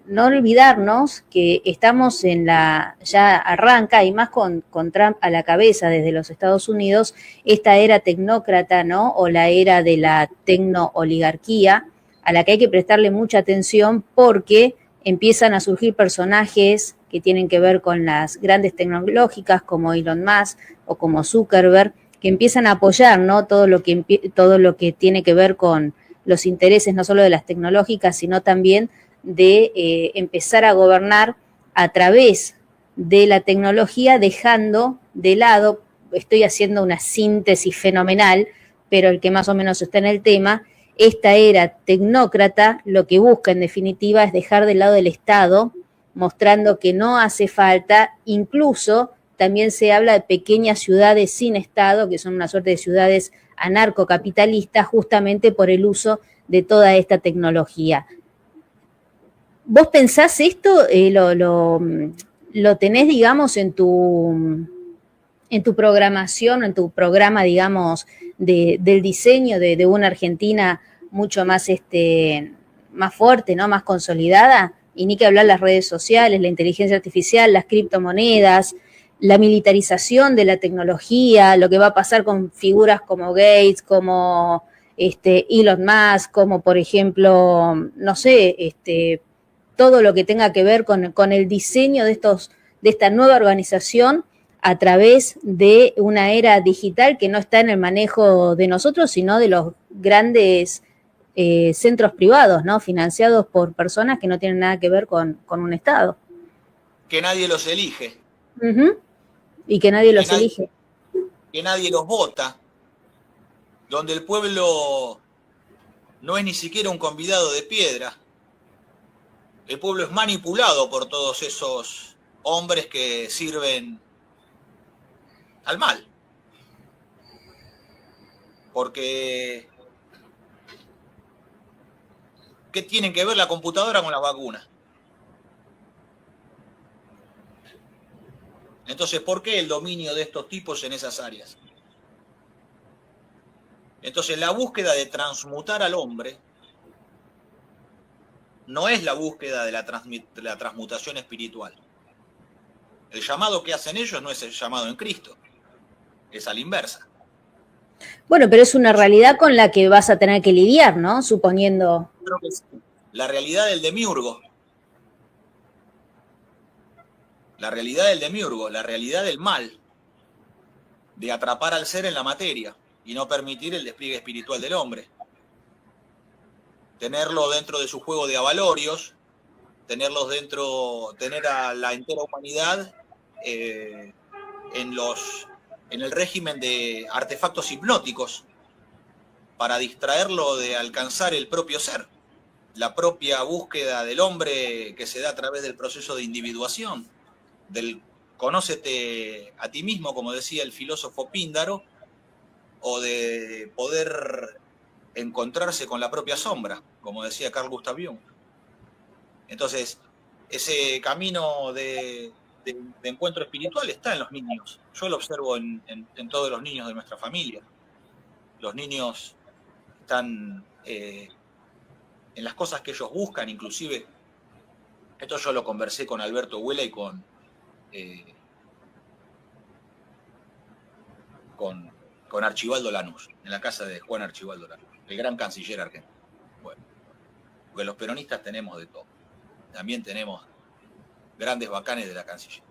no olvidarnos que estamos ya arranca, y más con Trump a la cabeza desde los Estados Unidos, esta era tecnócrata, ¿no? O la era de la tecno-oligarquía, a la que hay que prestarle mucha atención porque empiezan a surgir personajes que tienen que ver con las grandes tecnológicas como Elon Musk o como Zuckerberg, que empiezan a apoyar, ¿no? todo lo que tiene que ver con los intereses no solo de las tecnológicas, sino también de empezar a gobernar a través de la tecnología, dejando de lado, estoy haciendo una síntesis fenomenal, pero el que más o menos está en el tema, esta era tecnócrata lo que busca en definitiva es dejar de lado el Estado, mostrando que no hace falta, incluso también se habla de pequeñas ciudades sin Estado, que son una suerte de ciudades anarcocapitalistas, justamente por el uso de toda esta tecnología. ¿Vos pensás esto? ¿Lo tenés, digamos, en tu programación, en tu programa, digamos, del diseño de una Argentina mucho más, más fuerte, ¿no? Más consolidada? Y ni que hablar las redes sociales, la inteligencia artificial, las criptomonedas, la militarización de la tecnología, lo que va a pasar con figuras como Gates, como Elon Musk, como por ejemplo, no sé, todo lo que tenga que ver con el diseño de esta nueva organización a través de una era digital que no está en el manejo de nosotros, sino de los grandes centros privados, ¿no? Financiados por personas que no tienen nada que ver con un Estado. Que nadie los elige. Y que nadie los elige. Que nadie los vota. Donde el pueblo no es ni siquiera un convidado de piedra. El pueblo es manipulado por todos esos hombres que sirven al mal. Porque ¿qué tienen que ver la computadora con las vacunas? Entonces, ¿por qué el dominio de estos tipos en esas áreas? Entonces, la búsqueda de transmutar al hombre no es la búsqueda de la transmutación espiritual. El llamado que hacen ellos no es el llamado en Cristo, es a la inversa. Bueno, pero es una realidad con la que vas a tener que lidiar, ¿no? Suponiendo... Creo que sí. La realidad del demiurgo. La realidad del demiurgo, la realidad del mal. de atrapar al ser en la materia y no permitir el despliegue espiritual del hombre. Tenerlo dentro de su juego de avalorios, tener a la entera humanidad en el régimen de artefactos hipnóticos para distraerlo de alcanzar el propio ser, la propia búsqueda del hombre que se da a través del proceso de individuación, del conócete a ti mismo, como decía el filósofo Píndaro, o de poder encontrarse con la propia sombra, como decía Carl Gustav Jung. Entonces, ese camino de encuentro espiritual está en los niños. Yo lo observo en todos los niños de nuestra familia. Los niños están en las cosas que ellos buscan, inclusive, esto yo lo conversé con Alberto Huela y con Archibaldo Lanús, en la casa de Juan Archibaldo Lanús, el gran canciller argentino. Bueno, porque los peronistas tenemos de todo. También tenemos grandes bacanes de la Cancillería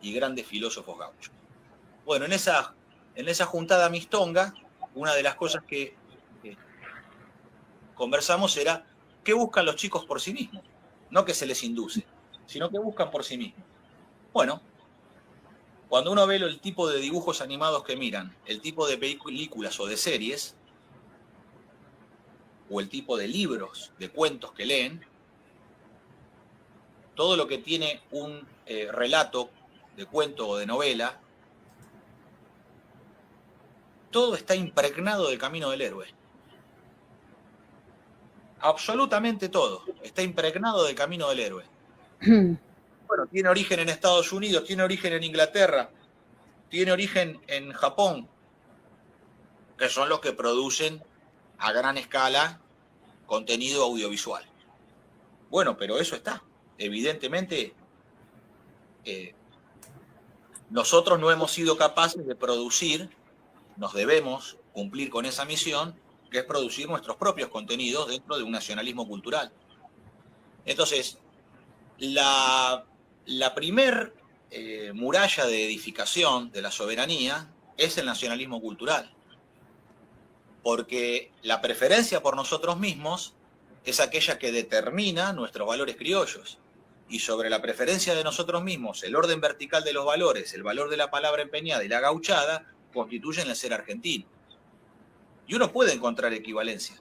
y grandes filósofos gauchos. Bueno, en esa juntada mistonga, una de las cosas que conversamos era qué buscan los chicos por sí mismos. No que se les induce, sino que buscan por sí mismos. Bueno, cuando uno ve el tipo de dibujos animados que miran, el tipo de películas o de series, o el tipo de libros, de cuentos que leen, todo lo que tiene un relato de cuento o de novela, todo está impregnado del camino del héroe. Absolutamente todo está impregnado del camino del héroe. Bueno, tiene origen en Estados Unidos, tiene origen en Inglaterra, tiene origen en Japón, que son los que producen a gran escala contenido audiovisual. Bueno, pero eso está. Evidentemente, nosotros no hemos sido capaces de producir, nos debemos cumplir con esa misión, que es producir nuestros propios contenidos dentro de un nacionalismo cultural. Entonces, la primer muralla de edificación de la soberanía es el nacionalismo cultural, porque la preferencia por nosotros mismos es aquella que determina nuestros valores criollos, y sobre la preferencia de nosotros mismos, el orden vertical de los valores, el valor de la palabra empeñada y la gauchada, constituyen el ser argentino. Y uno puede encontrar equivalencia,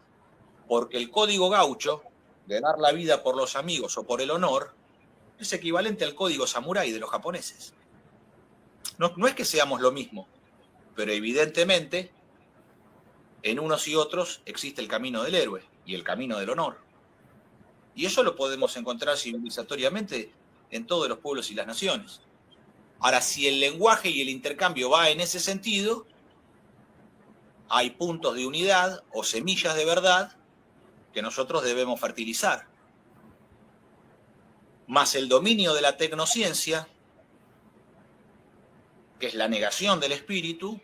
porque el código gaucho, de dar la vida por los amigos o por el honor, es equivalente al código samurái de los japoneses. No es que seamos lo mismo, pero evidentemente en unos y otros existe el camino del héroe y el camino del honor. Y eso lo podemos encontrar civilizatoriamente en todos los pueblos y las naciones. Ahora, si el lenguaje y el intercambio va en ese sentido, hay puntos de unidad o semillas de verdad que nosotros debemos fertilizar. Más el dominio de la tecnociencia, que es la negación del espíritu,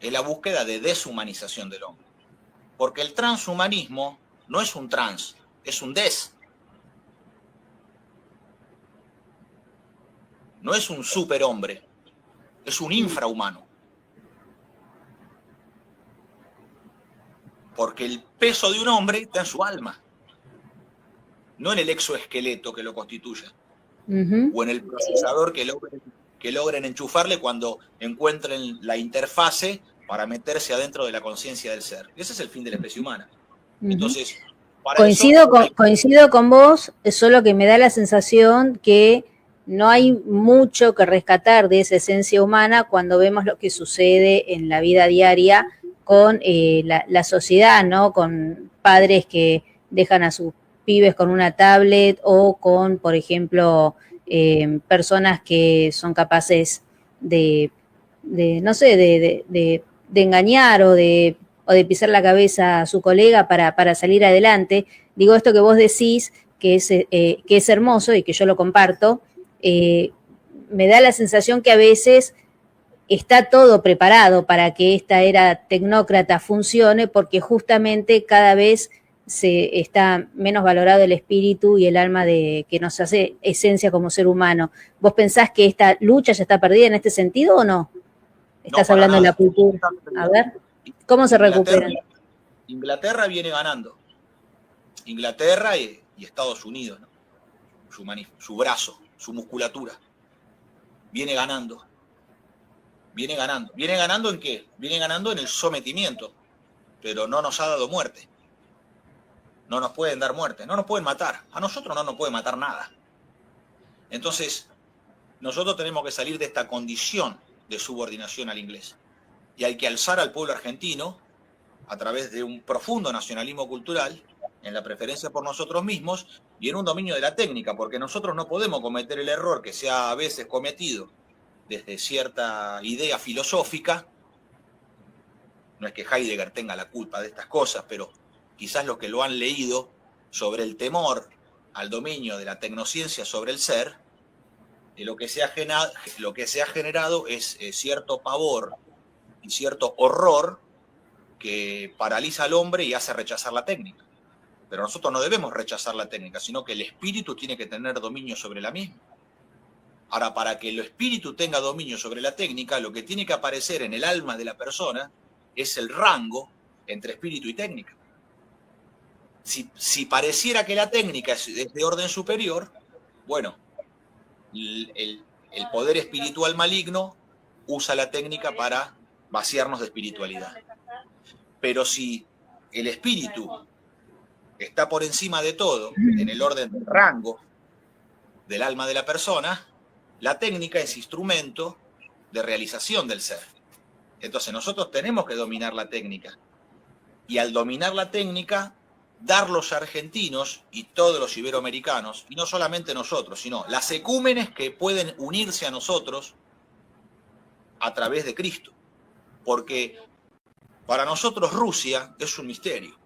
es la búsqueda de deshumanización del hombre. Porque el transhumanismo no es un trans, es un des. No es un superhombre, es un infrahumano. Porque el peso de un hombre está en su alma, no en el exoesqueleto que lo constituye, o en el procesador que logren enchufarle cuando encuentren la interfase para meterse adentro de la conciencia del ser. Ese es el fin de la especie humana. Entonces, coincido con vos, solo que me da la sensación que no hay mucho que rescatar de esa esencia humana cuando vemos lo que sucede en la vida diaria con la sociedad, ¿no? Con padres que dejan a sus pibes con una tablet o con, por ejemplo, personas que son capaces de engañar o de pisar la cabeza a su colega para salir adelante. Digo, esto que vos decís, que es hermoso y que yo lo comparto, me da la sensación que a veces está todo preparado para que esta era tecnócrata funcione, porque justamente cada vez se está menos valorado el espíritu y el alma que nos hace esencia como ser humano. ¿Vos pensás que esta lucha ya está perdida en este sentido o no? Estás para hablando de la nada. cultura. A ver, ¿cómo se recuperan? Inglaterra viene ganando. Inglaterra y Estados Unidos, ¿no? Su brazo, su musculatura. Viene ganando. ¿Viene ganando en qué? Viene ganando en el sometimiento, pero no nos ha dado muerte. No nos pueden dar muerte, no nos pueden matar. A nosotros no nos puede matar nada. Entonces, nosotros tenemos que salir de esta condición de subordinación al inglés. Y hay que alzar al pueblo argentino a través de un profundo nacionalismo cultural, en la preferencia por nosotros mismos y en un dominio de la técnica, porque nosotros no podemos cometer el error que se ha a veces cometido desde cierta idea filosófica. No es que Heidegger tenga la culpa de estas cosas, pero quizás los que lo han leído sobre el temor al dominio de la tecnociencia sobre el ser, lo que se ha generado es cierto pavor y cierto horror que paraliza al hombre y hace rechazar la técnica. Pero nosotros no debemos rechazar la técnica, sino que el espíritu tiene que tener dominio sobre la misma. Ahora, para que el espíritu tenga dominio sobre la técnica, lo que tiene que aparecer en el alma de la persona es el rango entre espíritu y técnica. Si pareciera que la técnica es de orden superior, bueno, el poder espiritual maligno usa la técnica para vaciarnos de espiritualidad. Pero si el espíritu está por encima de todo, en el orden del rango del alma de la persona, la técnica es instrumento de realización del ser. Entonces nosotros tenemos que dominar la técnica. Y al dominar la técnica, dar los argentinos y todos los iberoamericanos, y no solamente nosotros, sino las ecúmenes que pueden unirse a nosotros a través de Cristo. Porque para nosotros Rusia es un misterio.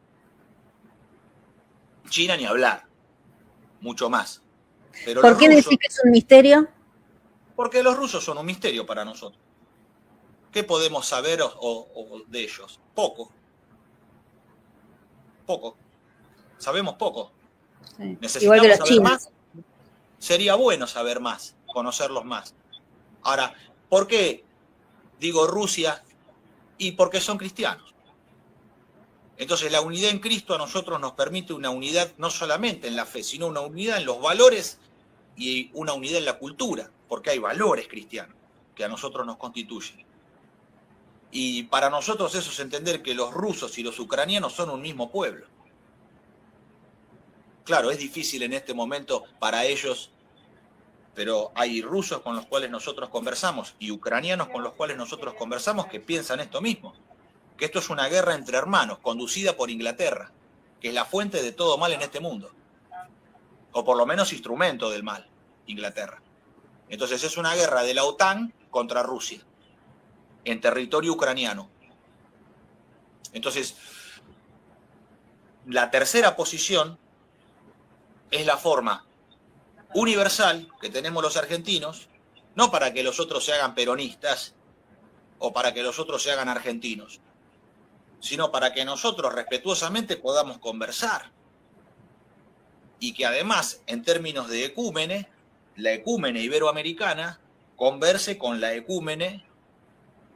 China ni hablar, mucho más. Pero ¿por qué decís que es un misterio? Porque los rusos son un misterio para nosotros. ¿Qué podemos saber de ellos? Poco. Sabemos poco. Sí. Necesitamos Igual que los saber chinos. más. Sería bueno saber más, conocerlos más. Ahora, ¿por qué digo Rusia? Y porque son cristianos. Entonces la unidad en Cristo a nosotros nos permite una unidad no solamente en la fe, sino una unidad en los valores y una unidad en la cultura, porque hay valores cristianos que a nosotros nos constituyen. Y para nosotros eso es entender que los rusos y los ucranianos son un mismo pueblo. Claro, es difícil en este momento para ellos, pero hay rusos con los cuales nosotros conversamos y ucranianos con los cuales nosotros conversamos que piensan esto mismo, que esto es una guerra entre hermanos conducida por Inglaterra, que es la fuente de todo mal en este mundo, o por lo menos instrumento del mal, Inglaterra. Entonces es una guerra de la OTAN contra Rusia, en territorio ucraniano. Entonces, la tercera posición es la forma universal que tenemos los argentinos, no para que los otros se hagan peronistas o para que los otros se hagan argentinos, sino para que nosotros respetuosamente podamos conversar. Y que además, en términos de ecúmene, la ecúmene iberoamericana converse con la ecúmene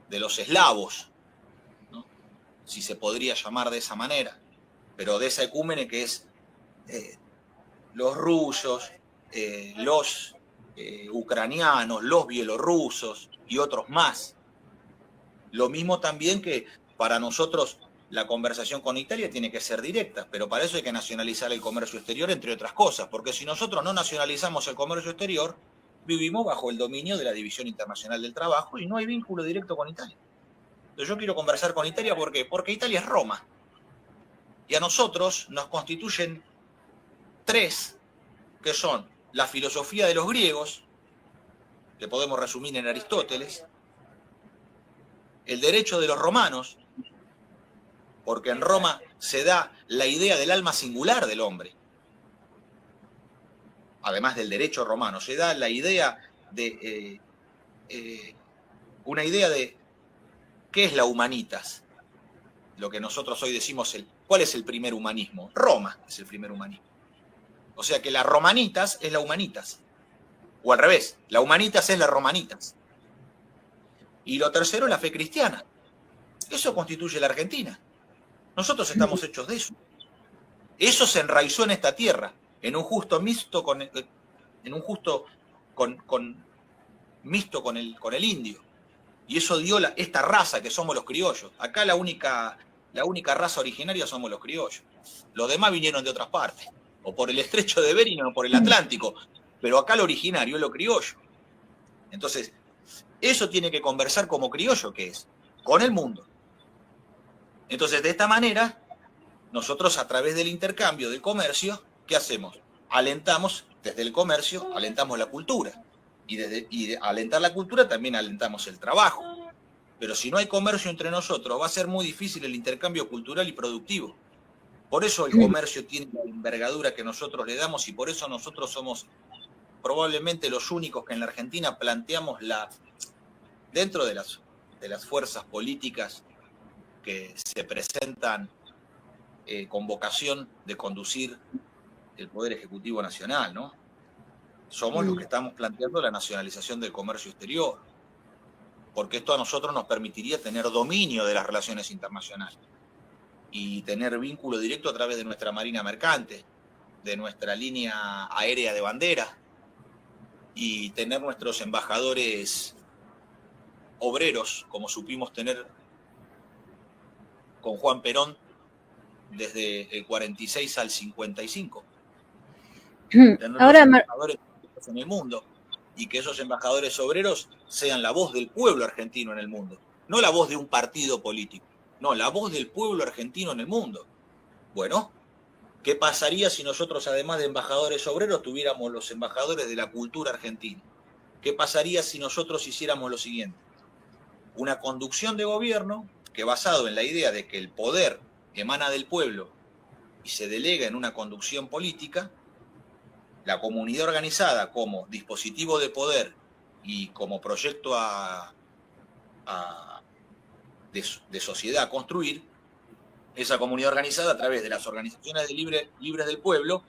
de los eslavos, ¿no? Si se podría llamar de esa manera, pero de esa ecúmene que es los rusos, los ucranianos, los bielorrusos y otros más. Lo mismo también que para nosotros la conversación con Italia tiene que ser directa, pero para eso hay que nacionalizar el comercio exterior, entre otras cosas, porque si nosotros no nacionalizamos el comercio exterior, vivimos bajo el dominio de la División Internacional del Trabajo y no hay vínculo directo con Italia. Entonces yo quiero conversar con Italia, ¿por qué? Porque Italia es Roma. Y a nosotros nos constituyen tres, que son la filosofía de los griegos, que podemos resumir en Aristóteles, el derecho de los romanos, porque en Roma se da la idea del alma singular del hombre, además del derecho romano, se da la idea de una idea de qué es la humanitas, lo que nosotros hoy decimos, ¿cuál es el primer humanismo? Roma es el primer humanismo. O sea que la romanitas es la humanitas, o al revés, la humanitas es la romanitas. Y lo tercero, la fe cristiana. Eso constituye la Argentina. Nosotros estamos hechos de eso. Eso se enraizó en esta tierra, en un justo mixto con el indio. Y eso dio esta raza que somos los criollos. Acá la única raza originaria somos los criollos. Los demás vinieron de otras partes, o por el estrecho de Bering o por el Atlántico. Pero acá lo originario es lo criollo. Entonces, eso tiene que conversar como criollo que es, con el mundo. Entonces, de esta manera, nosotros a través del intercambio, del comercio, ¿qué hacemos? Alentamos, desde el comercio, alentamos la cultura. Y de alentar la cultura también alentamos el trabajo. Pero si no hay comercio entre nosotros, va a ser muy difícil el intercambio cultural y productivo. Por eso el comercio tiene la envergadura que nosotros le damos y por eso nosotros somos probablemente los únicos que en la Argentina planteamos dentro de las fuerzas políticas que se presentan con vocación de conducir el Poder Ejecutivo Nacional, ¿no? Somos los que estamos planteando la nacionalización del comercio exterior, porque esto a nosotros nos permitiría tener dominio de las relaciones internacionales y tener vínculo directo a través de nuestra marina mercante, de nuestra línea aérea de bandera y tener nuestros embajadores obreros, como supimos tener con Juan Perón desde el 46 al 55. Tener Ahora, los embajadores en el mundo y que esos embajadores obreros sean la voz del pueblo argentino en el mundo, no la voz de un partido político, no, la voz del pueblo argentino en el mundo. Bueno, ¿qué pasaría si nosotros, además de embajadores obreros, tuviéramos los embajadores de la cultura argentina? ¿Qué pasaría si nosotros hiciéramos lo siguiente? Una conducción de gobierno que, basado en la idea de que el poder emana del pueblo y se delega en una conducción política, la comunidad organizada como dispositivo de poder y como proyecto de sociedad a construir, esa comunidad organizada a través de las organizaciones libres del pueblo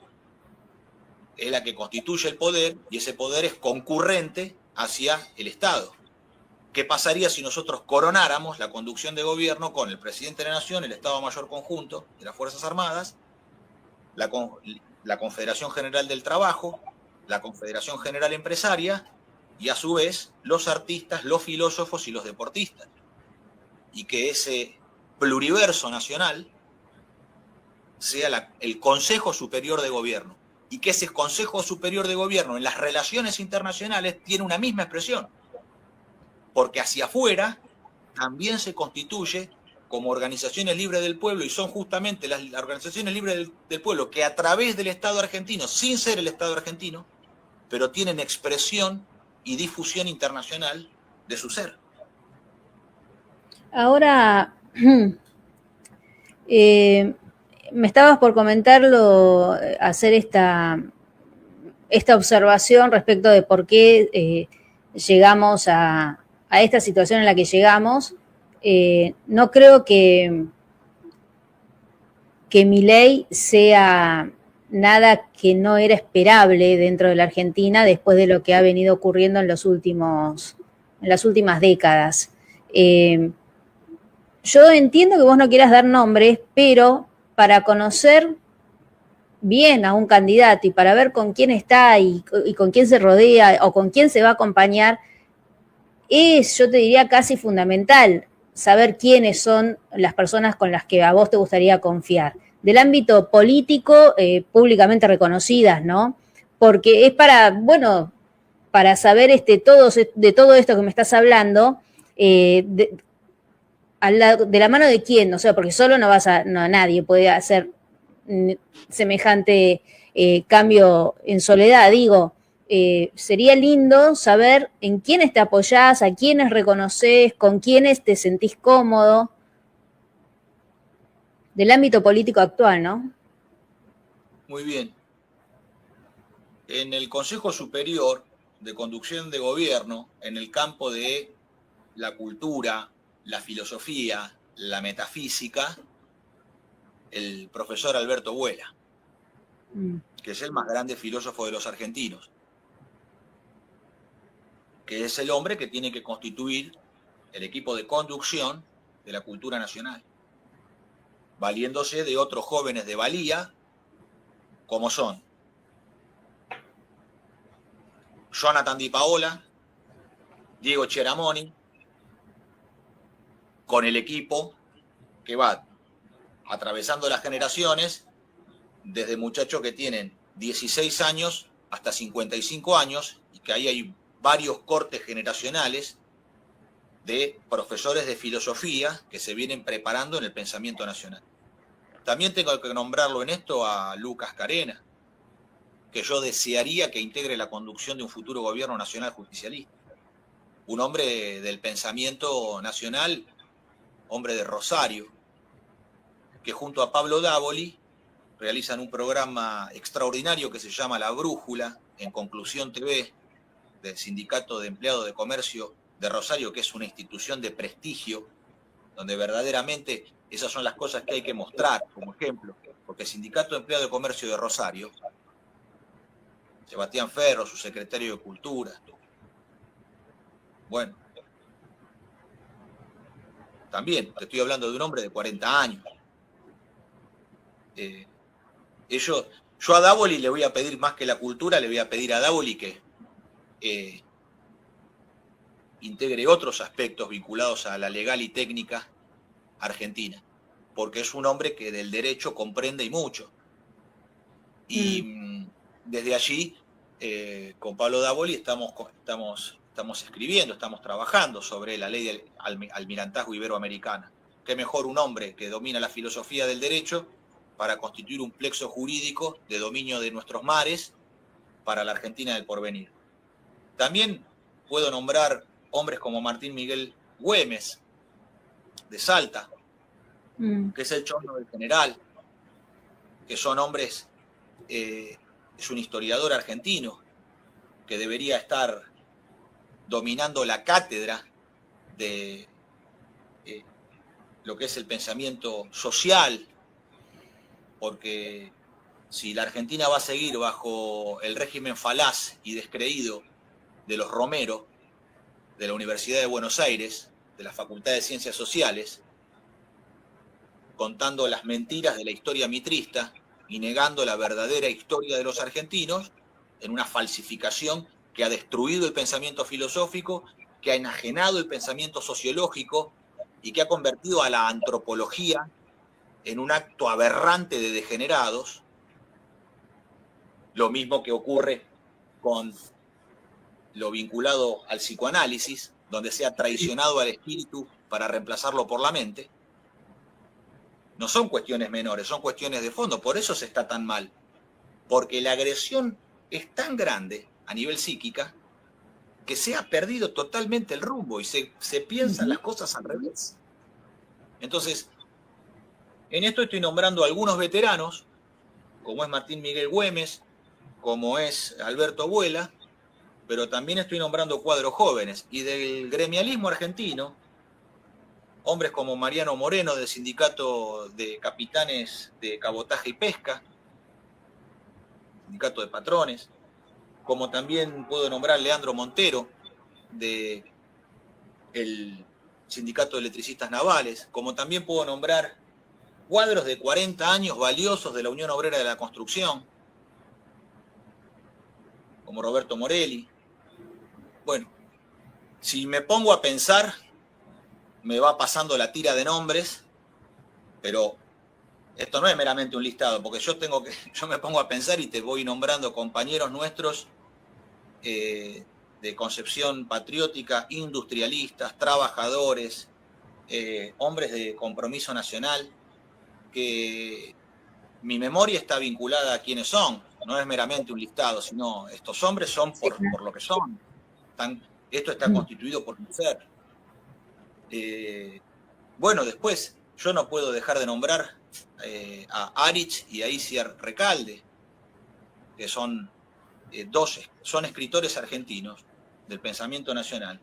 es la que constituye el poder y ese poder es concurrente hacia el Estado. ¿Qué pasaría si nosotros coronáramos la conducción de gobierno con el presidente de la Nación, el Estado Mayor Conjunto de las Fuerzas Armadas, la Confederación General del Trabajo, la Confederación General Empresaria y a su vez los artistas, los filósofos y los deportistas? Y que ese pluriverso nacional sea el Consejo Superior de Gobierno y que ese Consejo Superior de Gobierno en las relaciones internacionales tiene una misma expresión, porque hacia afuera también se constituye como organizaciones libres del pueblo y son justamente las organizaciones libres del pueblo que a través del Estado argentino, sin ser el Estado argentino, pero tienen expresión y difusión internacional de su ser. Ahora, me estabas por comentarlo, hacer esta observación respecto de por qué llegamos a esta situación en la que llegamos. No creo que Milei sea nada que no era esperable dentro de la Argentina después de lo que ha venido ocurriendo en las últimas décadas. Yo entiendo que vos no quieras dar nombres, pero para conocer bien a un candidato y para ver con quién está y con quién se rodea o con quién se va a acompañar, yo te diría casi fundamental saber quiénes son las personas con las que a vos te gustaría confiar. Del ámbito político, públicamente reconocidas, ¿no? Porque es para saber de todo esto que me estás hablando, de la mano de quién, o sea, porque solo nadie puede hacer semejante cambio en soledad, digo. Sería lindo saber en quiénes te apoyás, a quiénes reconoces, con quiénes te sentís cómodo, del ámbito político actual, ¿no? Muy bien. En el Consejo Superior de Conducción de Gobierno, en el campo de la cultura, la filosofía, la metafísica, el profesor Alberto Vuela, que es el más grande filósofo de los argentinos, que es el hombre que tiene que constituir el equipo de conducción de la cultura nacional, valiéndose de otros jóvenes de valía, como son Jonathan Di Paola, Diego Cheramoni, con el equipo que va atravesando las generaciones, desde muchachos que tienen 16 años hasta 55 años, y que ahí hay varios cortes generacionales de profesores de filosofía que se vienen preparando en el pensamiento nacional. También tengo que nombrarlo en esto a Lucas Carena, que yo desearía que integre la conducción de un futuro gobierno nacional justicialista. Un hombre del pensamiento nacional, hombre de Rosario, que junto a Pablo Dávoli realizan un programa extraordinario que se llama La Brújula, en Conclusión TV, del Sindicato de Empleados de Comercio de Rosario, que es una institución de prestigio, donde verdaderamente esas son las cosas que hay que mostrar como ejemplo, porque el Sindicato de Empleados de Comercio de Rosario, Sebastián Ferro, su secretario de Cultura, bueno, también te estoy hablando de un hombre de 40 años. Yo a Dávoli le voy a pedir más que la cultura, le voy a pedir a Dávoli que integre otros aspectos vinculados a la legal y técnica argentina, porque es un hombre que del derecho comprende y mucho. Y desde allí, con Pablo Dávoli estamos escribiendo, estamos trabajando sobre la ley del almirantazgo iberoamericana. Qué mejor un hombre que domina la filosofía del derecho para constituir un plexo jurídico de dominio de nuestros mares para la Argentina del porvenir. También puedo nombrar hombres como Martín Miguel Güemes, de Salta, que es el chorno del general, que son hombres, es un historiador argentino que debería estar dominando la cátedra de lo que es el pensamiento social, porque si la Argentina va a seguir bajo el régimen falaz y descreído de los Romero, de la Universidad de Buenos Aires, de la Facultad de Ciencias Sociales, contando las mentiras de la historia mitrista y negando la verdadera historia de los argentinos en una falsificación que ha destruido el pensamiento filosófico, que ha enajenado el pensamiento sociológico y que ha convertido a la antropología en un acto aberrante de degenerados, lo mismo que ocurre con lo vinculado al psicoanálisis, donde se ha traicionado al espíritu para reemplazarlo por la mente. No son cuestiones menores, son cuestiones de fondo, por eso se está tan mal, porque la agresión es tan grande a nivel psíquica que se ha perdido totalmente el rumbo y se piensan las cosas al revés. Entonces, en esto estoy nombrando a algunos veteranos, como es Martín Miguel Güemes, como es Alberto Abuela, pero también estoy nombrando cuadros jóvenes. Y del gremialismo argentino, hombres como Mariano Moreno, del Sindicato de Capitanes de Cabotaje y Pesca, Sindicato de Patrones, como también puedo nombrar Leandro Montero, del Sindicato de Electricistas Navales, como también puedo nombrar cuadros de 40 años valiosos de la Unión Obrera de la Construcción, como Roberto Morelli. Bueno, si me pongo a pensar, me va pasando la tira de nombres, pero esto no es meramente un listado, porque yo me pongo a pensar y te voy nombrando compañeros nuestros de concepción patriótica, industrialistas, trabajadores, hombres de compromiso nacional, que mi memoria está vinculada a quiénes son, no es meramente un listado, sino estos hombres son por lo que son. Esto está constituido por un ser. Bueno, después yo no puedo dejar de nombrar a Aritz y a Isier Recalde, que son son escritores argentinos del pensamiento nacional,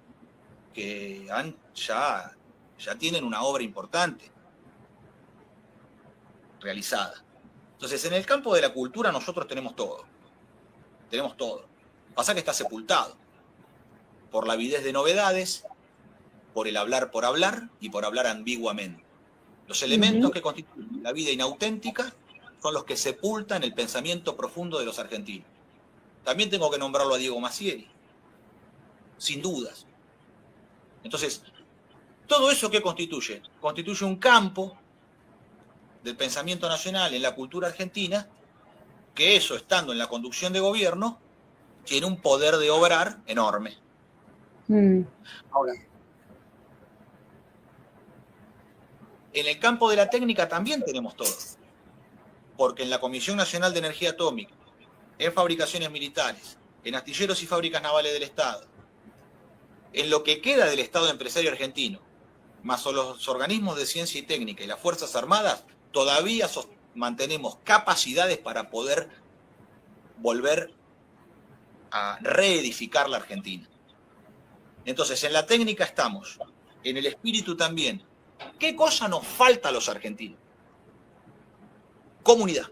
que ya tienen una obra importante realizada. Entonces, en el campo de la cultura nosotros tenemos todo. Pasa que está sepultado por la avidez de novedades por el hablar por hablar y por hablar ambiguamente. Los elementos que constituyen la vida inauténtica son los que sepultan el pensamiento profundo de los argentinos. También tengo que nombrarlo a Diego Massieri, sin dudas. Entonces, todo eso ¿qué constituye? Constituye un campo del pensamiento nacional en la cultura argentina, que eso, estando en la conducción de gobierno, tiene un poder de obrar enorme. Ahora, en el campo de la técnica también tenemos todo, porque en la Comisión Nacional de Energía Atómica, en fabricaciones militares, en astilleros y fábricas navales del Estado, en lo que queda del Estado empresario argentino, más los organismos de ciencia y técnica y las Fuerzas Armadas, todavía mantenemos capacidades para poder volver a reedificar la Argentina. Entonces, en la técnica estamos, en el espíritu también. ¿Qué cosa nos falta a los argentinos? Comunidad.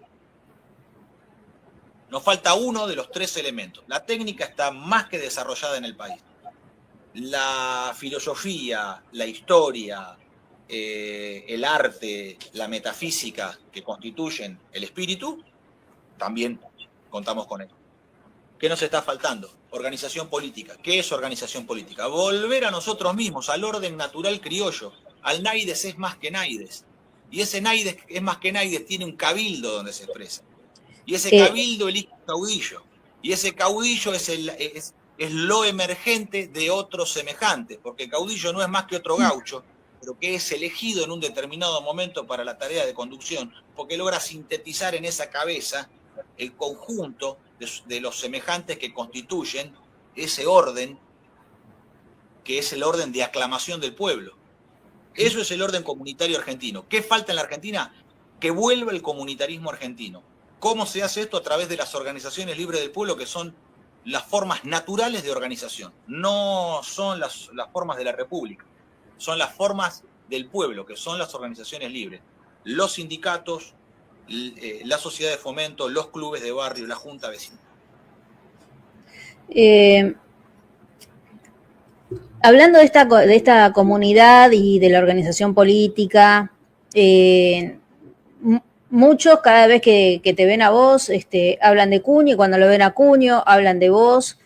Nos falta uno de los tres elementos. La técnica está más que desarrollada en el país. La filosofía, la historia, el arte, la metafísica que constituyen el espíritu, también contamos con él. ¿Qué nos está faltando? Organización política. ¿Qué es organización política? Volver a nosotros mismos, al orden natural criollo, al naides es más que naides. Y ese naides es más que naides tiene un cabildo donde se expresa. Y ese cabildo elige un caudillo. Y ese caudillo es lo emergente de otros semejantes, porque el caudillo no es más que otro gaucho, pero que es elegido en un determinado momento para la tarea de conducción, porque logra sintetizar en esa cabeza el conjunto de los semejantes que constituyen ese orden, que es el orden de aclamación del pueblo. Eso es el orden comunitario argentino. ¿Qué falta en la Argentina? Que vuelva el comunitarismo argentino. ¿Cómo se hace esto? A través de las organizaciones libres del pueblo, que son las formas naturales de organización. No son las formas de la República, son las formas del pueblo, que son las organizaciones libres. Los sindicatos, la sociedad de fomento, los clubes de barrio, la junta vecinal. Hablando de esta comunidad y de la organización política, muchos cada vez que te ven a vos hablan de Cuño, y cuando lo ven a Cuño hablan de vos.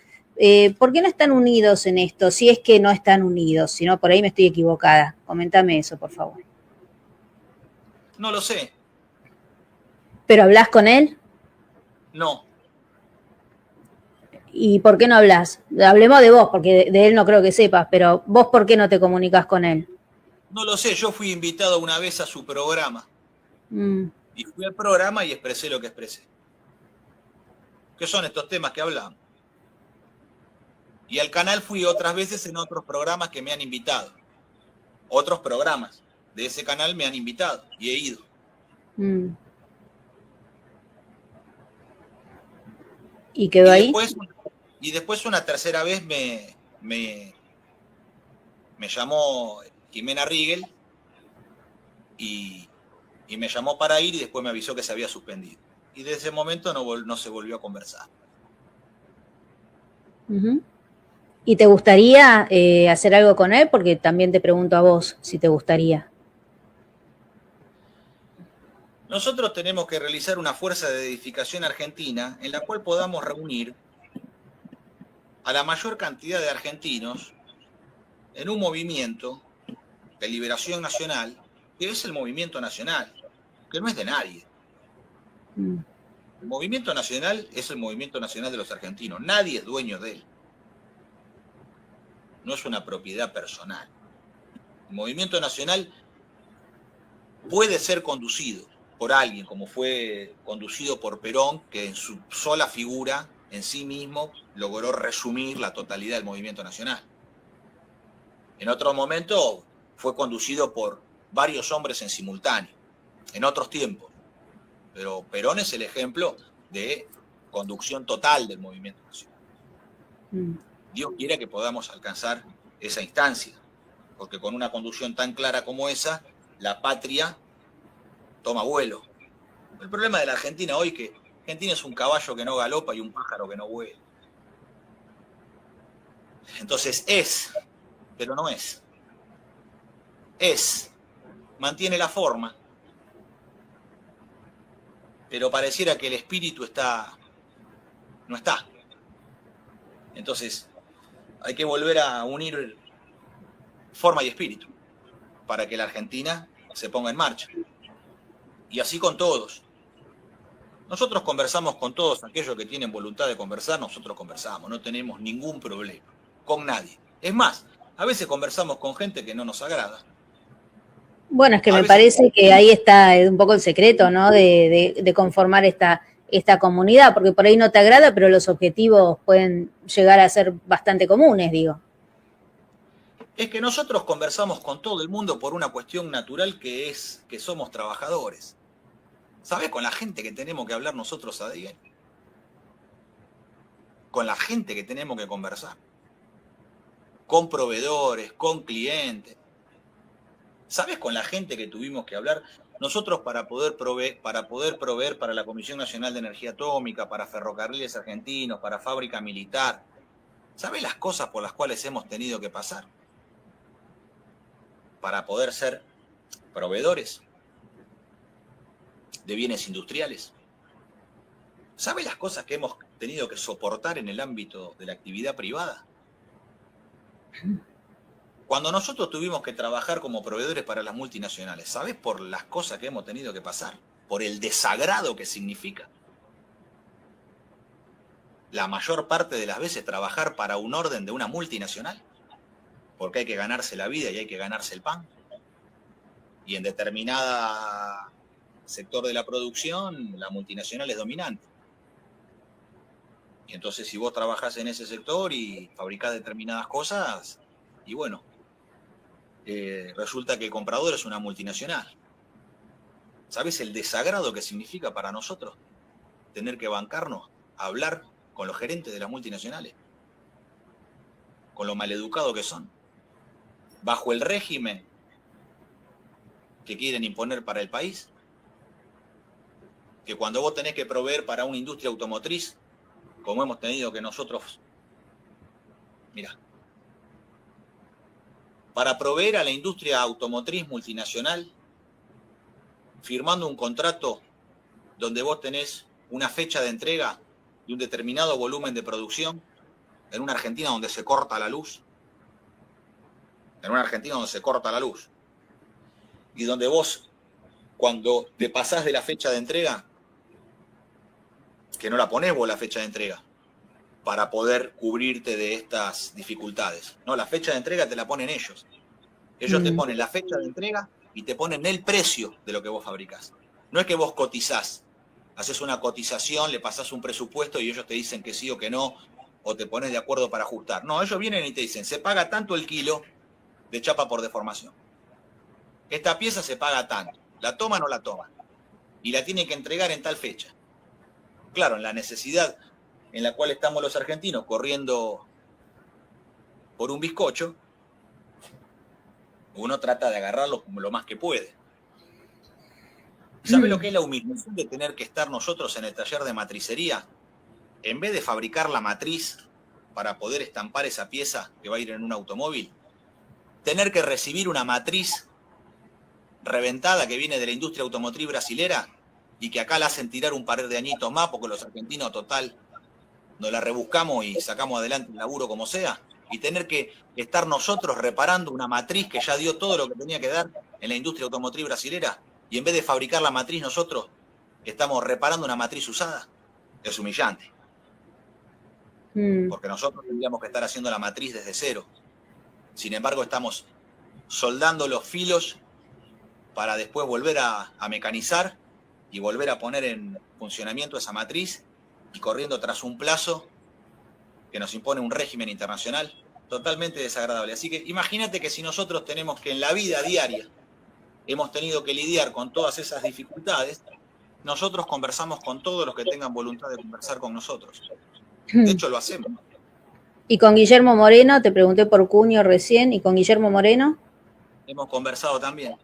¿Por qué no están unidos en esto? Si es que no están unidos, si no, por ahí me estoy equivocada. Coméntame eso, por favor. No lo sé. ¿Pero hablás con él? No. ¿Y por qué no hablas? Hablemos de vos, porque de él no creo que sepas, pero vos ¿por qué no te comunicas con él? No lo sé, yo fui invitado una vez a su programa. Y fui al programa y expresé lo que expresé. ¿Qué son estos temas que hablamos? Y al canal fui otras veces en otros programas que me han invitado. Otros programas de ese canal me han invitado y he ido. ¿Y quedó ahí? Y después una tercera vez me llamó Jimena Riegel y me llamó para ir y después me avisó que se había suspendido. Y desde ese momento no se volvió a conversar. ¿Y te gustaría hacer algo con él? Porque también te pregunto a vos si te gustaría. Nosotros tenemos que realizar una fuerza de edificación argentina en la cual podamos reunir a la mayor cantidad de argentinos en un movimiento de liberación nacional, que es el movimiento nacional, que no es de nadie. El movimiento nacional es el movimiento nacional de los argentinos. Nadie es dueño de él. No es una propiedad personal. El movimiento nacional puede ser conducido por alguien, como fue conducido por Perón, que en su sola figura, en sí mismo, logró resumir la totalidad del movimiento nacional. En otro momento fue conducido por varios hombres en simultáneo, en otros tiempos. Pero Perón es el ejemplo de conducción total del movimiento nacional. Dios quiera que podamos alcanzar esa instancia, porque con una conducción tan clara como esa, la patria toma vuelo. El problema de la Argentina hoy es que Argentina es un caballo que no galopa y un pájaro que no vuela. Entonces es, pero no es. mantiene la forma, pero pareciera que el espíritu no está. Entonces, hay que volver a unir forma y espíritu para que la Argentina se ponga en marcha. Y así con todos. Nosotros conversamos con todos aquellos que tienen voluntad de conversar, nosotros conversamos, no tenemos ningún problema con nadie. Es más, a veces conversamos con gente que no nos agrada. Bueno, es que me parece que ahí está un poco el secreto, ¿no? De conformar esta comunidad, porque por ahí no te agrada, pero los objetivos pueden llegar a ser bastante comunes, digo. Es que nosotros conversamos con todo el mundo por una cuestión natural que es que somos trabajadores. ¿Sabes con la gente que tenemos que hablar nosotros a día? Con la gente que tenemos que conversar. Con proveedores, con clientes. ¿Sabes con la gente que tuvimos que hablar? Nosotros para poder proveer para la Comisión Nacional de Energía Atómica, para Ferrocarriles Argentinos, para Fábrica Militar. ¿Sabes las cosas por las cuales hemos tenido que pasar? Para poder ser proveedores de bienes industriales. ¿Sabes las cosas que hemos tenido que soportar en el ámbito de la actividad privada? Cuando nosotros tuvimos que trabajar como proveedores para las multinacionales, ¿sabes por las cosas que hemos tenido que pasar? Por el desagrado que significa. La mayor parte de las veces trabajar para un orden de una multinacional, porque hay que ganarse la vida y hay que ganarse el pan. Y en determinado sector de la producción, la multinacional es dominante. Y entonces si vos trabajás en ese sector y fabricás determinadas cosas, y bueno, resulta que el comprador es una multinacional. ¿Sabes el desagrado que significa para nosotros tener que bancarnos a hablar con los gerentes de las multinacionales? Con lo maleducados que son. Bajo el régimen que quieren imponer para el país. Que cuando vos tenés que proveer para una industria automotriz, como hemos tenido que nosotros, mira, para proveer a la industria automotriz multinacional, firmando un contrato donde vos tenés una fecha de entrega de un determinado volumen de producción, en una Argentina donde se corta la luz, y donde vos, cuando te pasás de la fecha de entrega, que no la ponés vos la fecha de entrega, para poder cubrirte de estas dificultades. No, la fecha de entrega te la ponen ellos. Ellos te ponen la fecha de entrega y te ponen el precio de lo que vos fabricás. No es que vos cotizás, haces una cotización, le pasás un presupuesto y ellos te dicen que sí o que no, o te pones de acuerdo para ajustar. No, ellos vienen y te dicen, se paga tanto el kilo de chapa por deformación. Esta pieza se paga tanto, la toman o la toman, y la tienen que entregar en tal fecha. Claro, en la necesidad en la cual estamos los argentinos corriendo por un bizcocho, uno trata de agarrarlo como lo más que puede. ¿Sabe lo que es la humillación de tener que estar nosotros en el taller de matricería? En vez de fabricar la matriz para poder estampar esa pieza que va a ir en un automóvil, tener que recibir una matriz reventada que viene de la industria automotriz brasilera y que acá la hacen tirar un par de añitos más porque los argentinos total nos la rebuscamos y sacamos adelante el laburo como sea, y tener que estar nosotros reparando una matriz que ya dio todo lo que tenía que dar en la industria automotriz brasilera, y en vez de fabricar la matriz nosotros estamos reparando una matriz usada. Es humillante. Porque nosotros tendríamos que estar haciendo la matriz desde cero. Sin embargo, estamos soldando los filos para después volver a mecanizar y volver a poner en funcionamiento esa matriz, y corriendo tras un plazo que nos impone un régimen internacional totalmente desagradable. Así que imagínate que si nosotros tenemos que en la vida diaria hemos tenido que lidiar con todas esas dificultades, nosotros conversamos con todos los que tengan voluntad de conversar con nosotros. De hecho, lo hacemos. ¿Y con Guillermo Moreno? Te pregunté por Cuño recién. ¿Y con Guillermo Moreno? Hemos conversado también.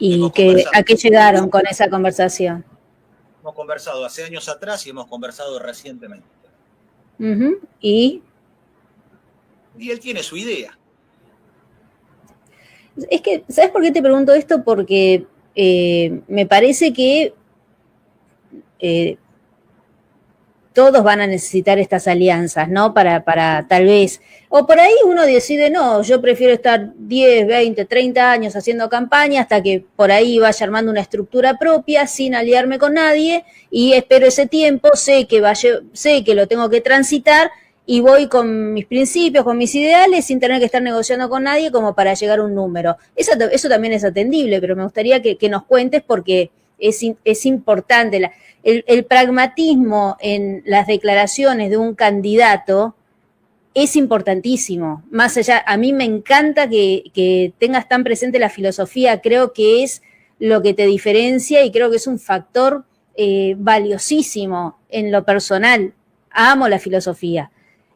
¿Y a qué llegaron con esa conversación? Hemos conversado hace años atrás y hemos conversado recientemente. ¿Y? Y él tiene su idea. Es que, ¿sabes por qué te pregunto esto? Porque me parece que eh, todos van a necesitar estas alianzas, ¿no? Para tal vez, o por ahí uno decide, no, yo prefiero estar 10, 20, 30 años haciendo campaña hasta que por ahí vaya armando una estructura propia sin aliarme con nadie y espero ese tiempo, sé que lo tengo que transitar y voy con mis principios, con mis ideales, sin tener que estar negociando con nadie como para llegar a un número. Eso también es atendible, pero me gustaría que nos cuentes porque es importante. El pragmatismo en las declaraciones de un candidato es importantísimo. Más allá, a mí me encanta que tengas tan presente la filosofía, creo que es lo que te diferencia y creo que es un factor valiosísimo en lo personal. Amo la filosofía.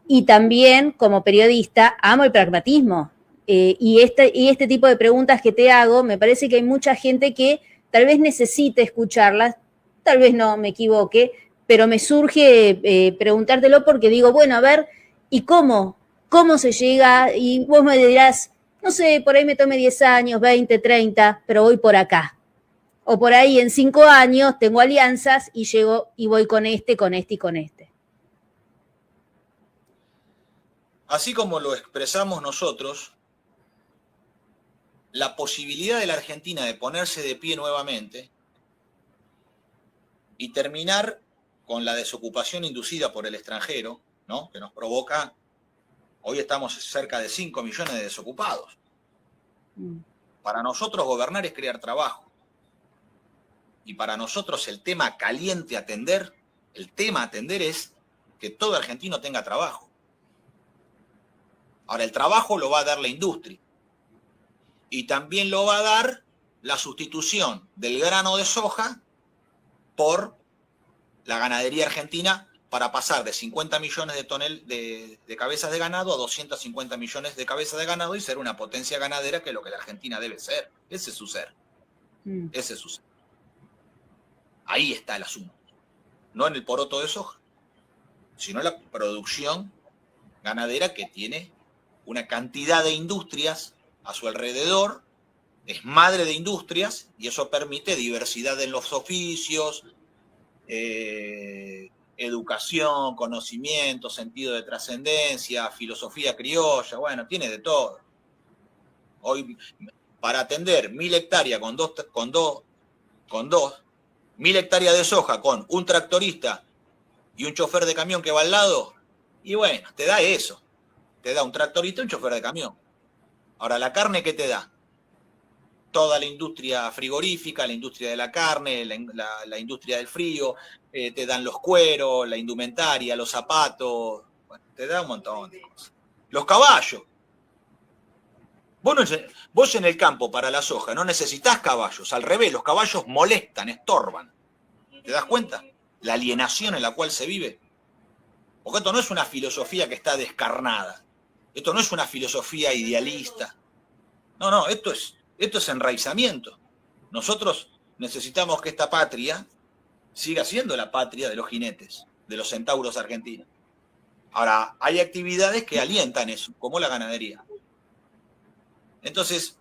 Y también, como periodista, amo el pragmatismo. Y este tipo de preguntas que te hago, me parece que hay mucha gente que tal vez necesite escucharlas, tal vez no me equivoque, pero me surge preguntártelo porque digo, bueno, a ver, ¿y cómo? ¿Cómo se llega? Y vos me dirás, no sé, por ahí me tome 10 años, 20, 30, pero voy por acá. O por ahí en 5 años tengo alianzas y llego y voy con este, con este y con este. Así como lo expresamos nosotros, la posibilidad de la Argentina de ponerse de pie nuevamente y terminar con la desocupación inducida por el extranjero, ¿no? Que nos provoca, hoy estamos cerca de 5 millones de desocupados. Para nosotros gobernar es crear trabajo. Y para nosotros el tema caliente a atender, el tema a atender es que todo argentino tenga trabajo. Ahora, el trabajo lo va a dar la industria. Y también lo va a dar la sustitución del grano de soja por la ganadería argentina para pasar de 50 millones de cabezas de ganado a 250 millones de cabezas de ganado y ser una potencia ganadera que es lo que la Argentina debe ser. Ese es su ser. Ese es su ser. Ahí está el asunto. No en el poroto de soja, sino en la producción ganadera que tiene una cantidad de industrias a su alrededor, es madre de industrias y eso permite diversidad en los oficios, educación, conocimiento, sentido de trascendencia, filosofía criolla, bueno, tiene de todo. Hoy, para atender 1000 hectáreas con 1000 hectáreas de soja con un tractorista y un chofer de camión que va al lado, y bueno, te da eso. Te da un tractorista y un chofer de camión. Ahora, ¿la carne qué te da? Toda la industria frigorífica, la industria de la carne, la industria del frío, te dan los cueros, la indumentaria, los zapatos, bueno, te da un montón de cosas. Los caballos. Vos en el campo para la soja no necesitas caballos, al revés, los caballos molestan, estorban. ¿Te das cuenta? La alienación en la cual se vive. Porque esto no es una filosofía que está descarnada. Esto no es una filosofía idealista. No, esto es enraizamiento. Nosotros necesitamos que esta patria siga siendo la patria de los jinetes, de los centauros argentinos. Ahora, hay actividades que alientan eso, como la ganadería. Entonces,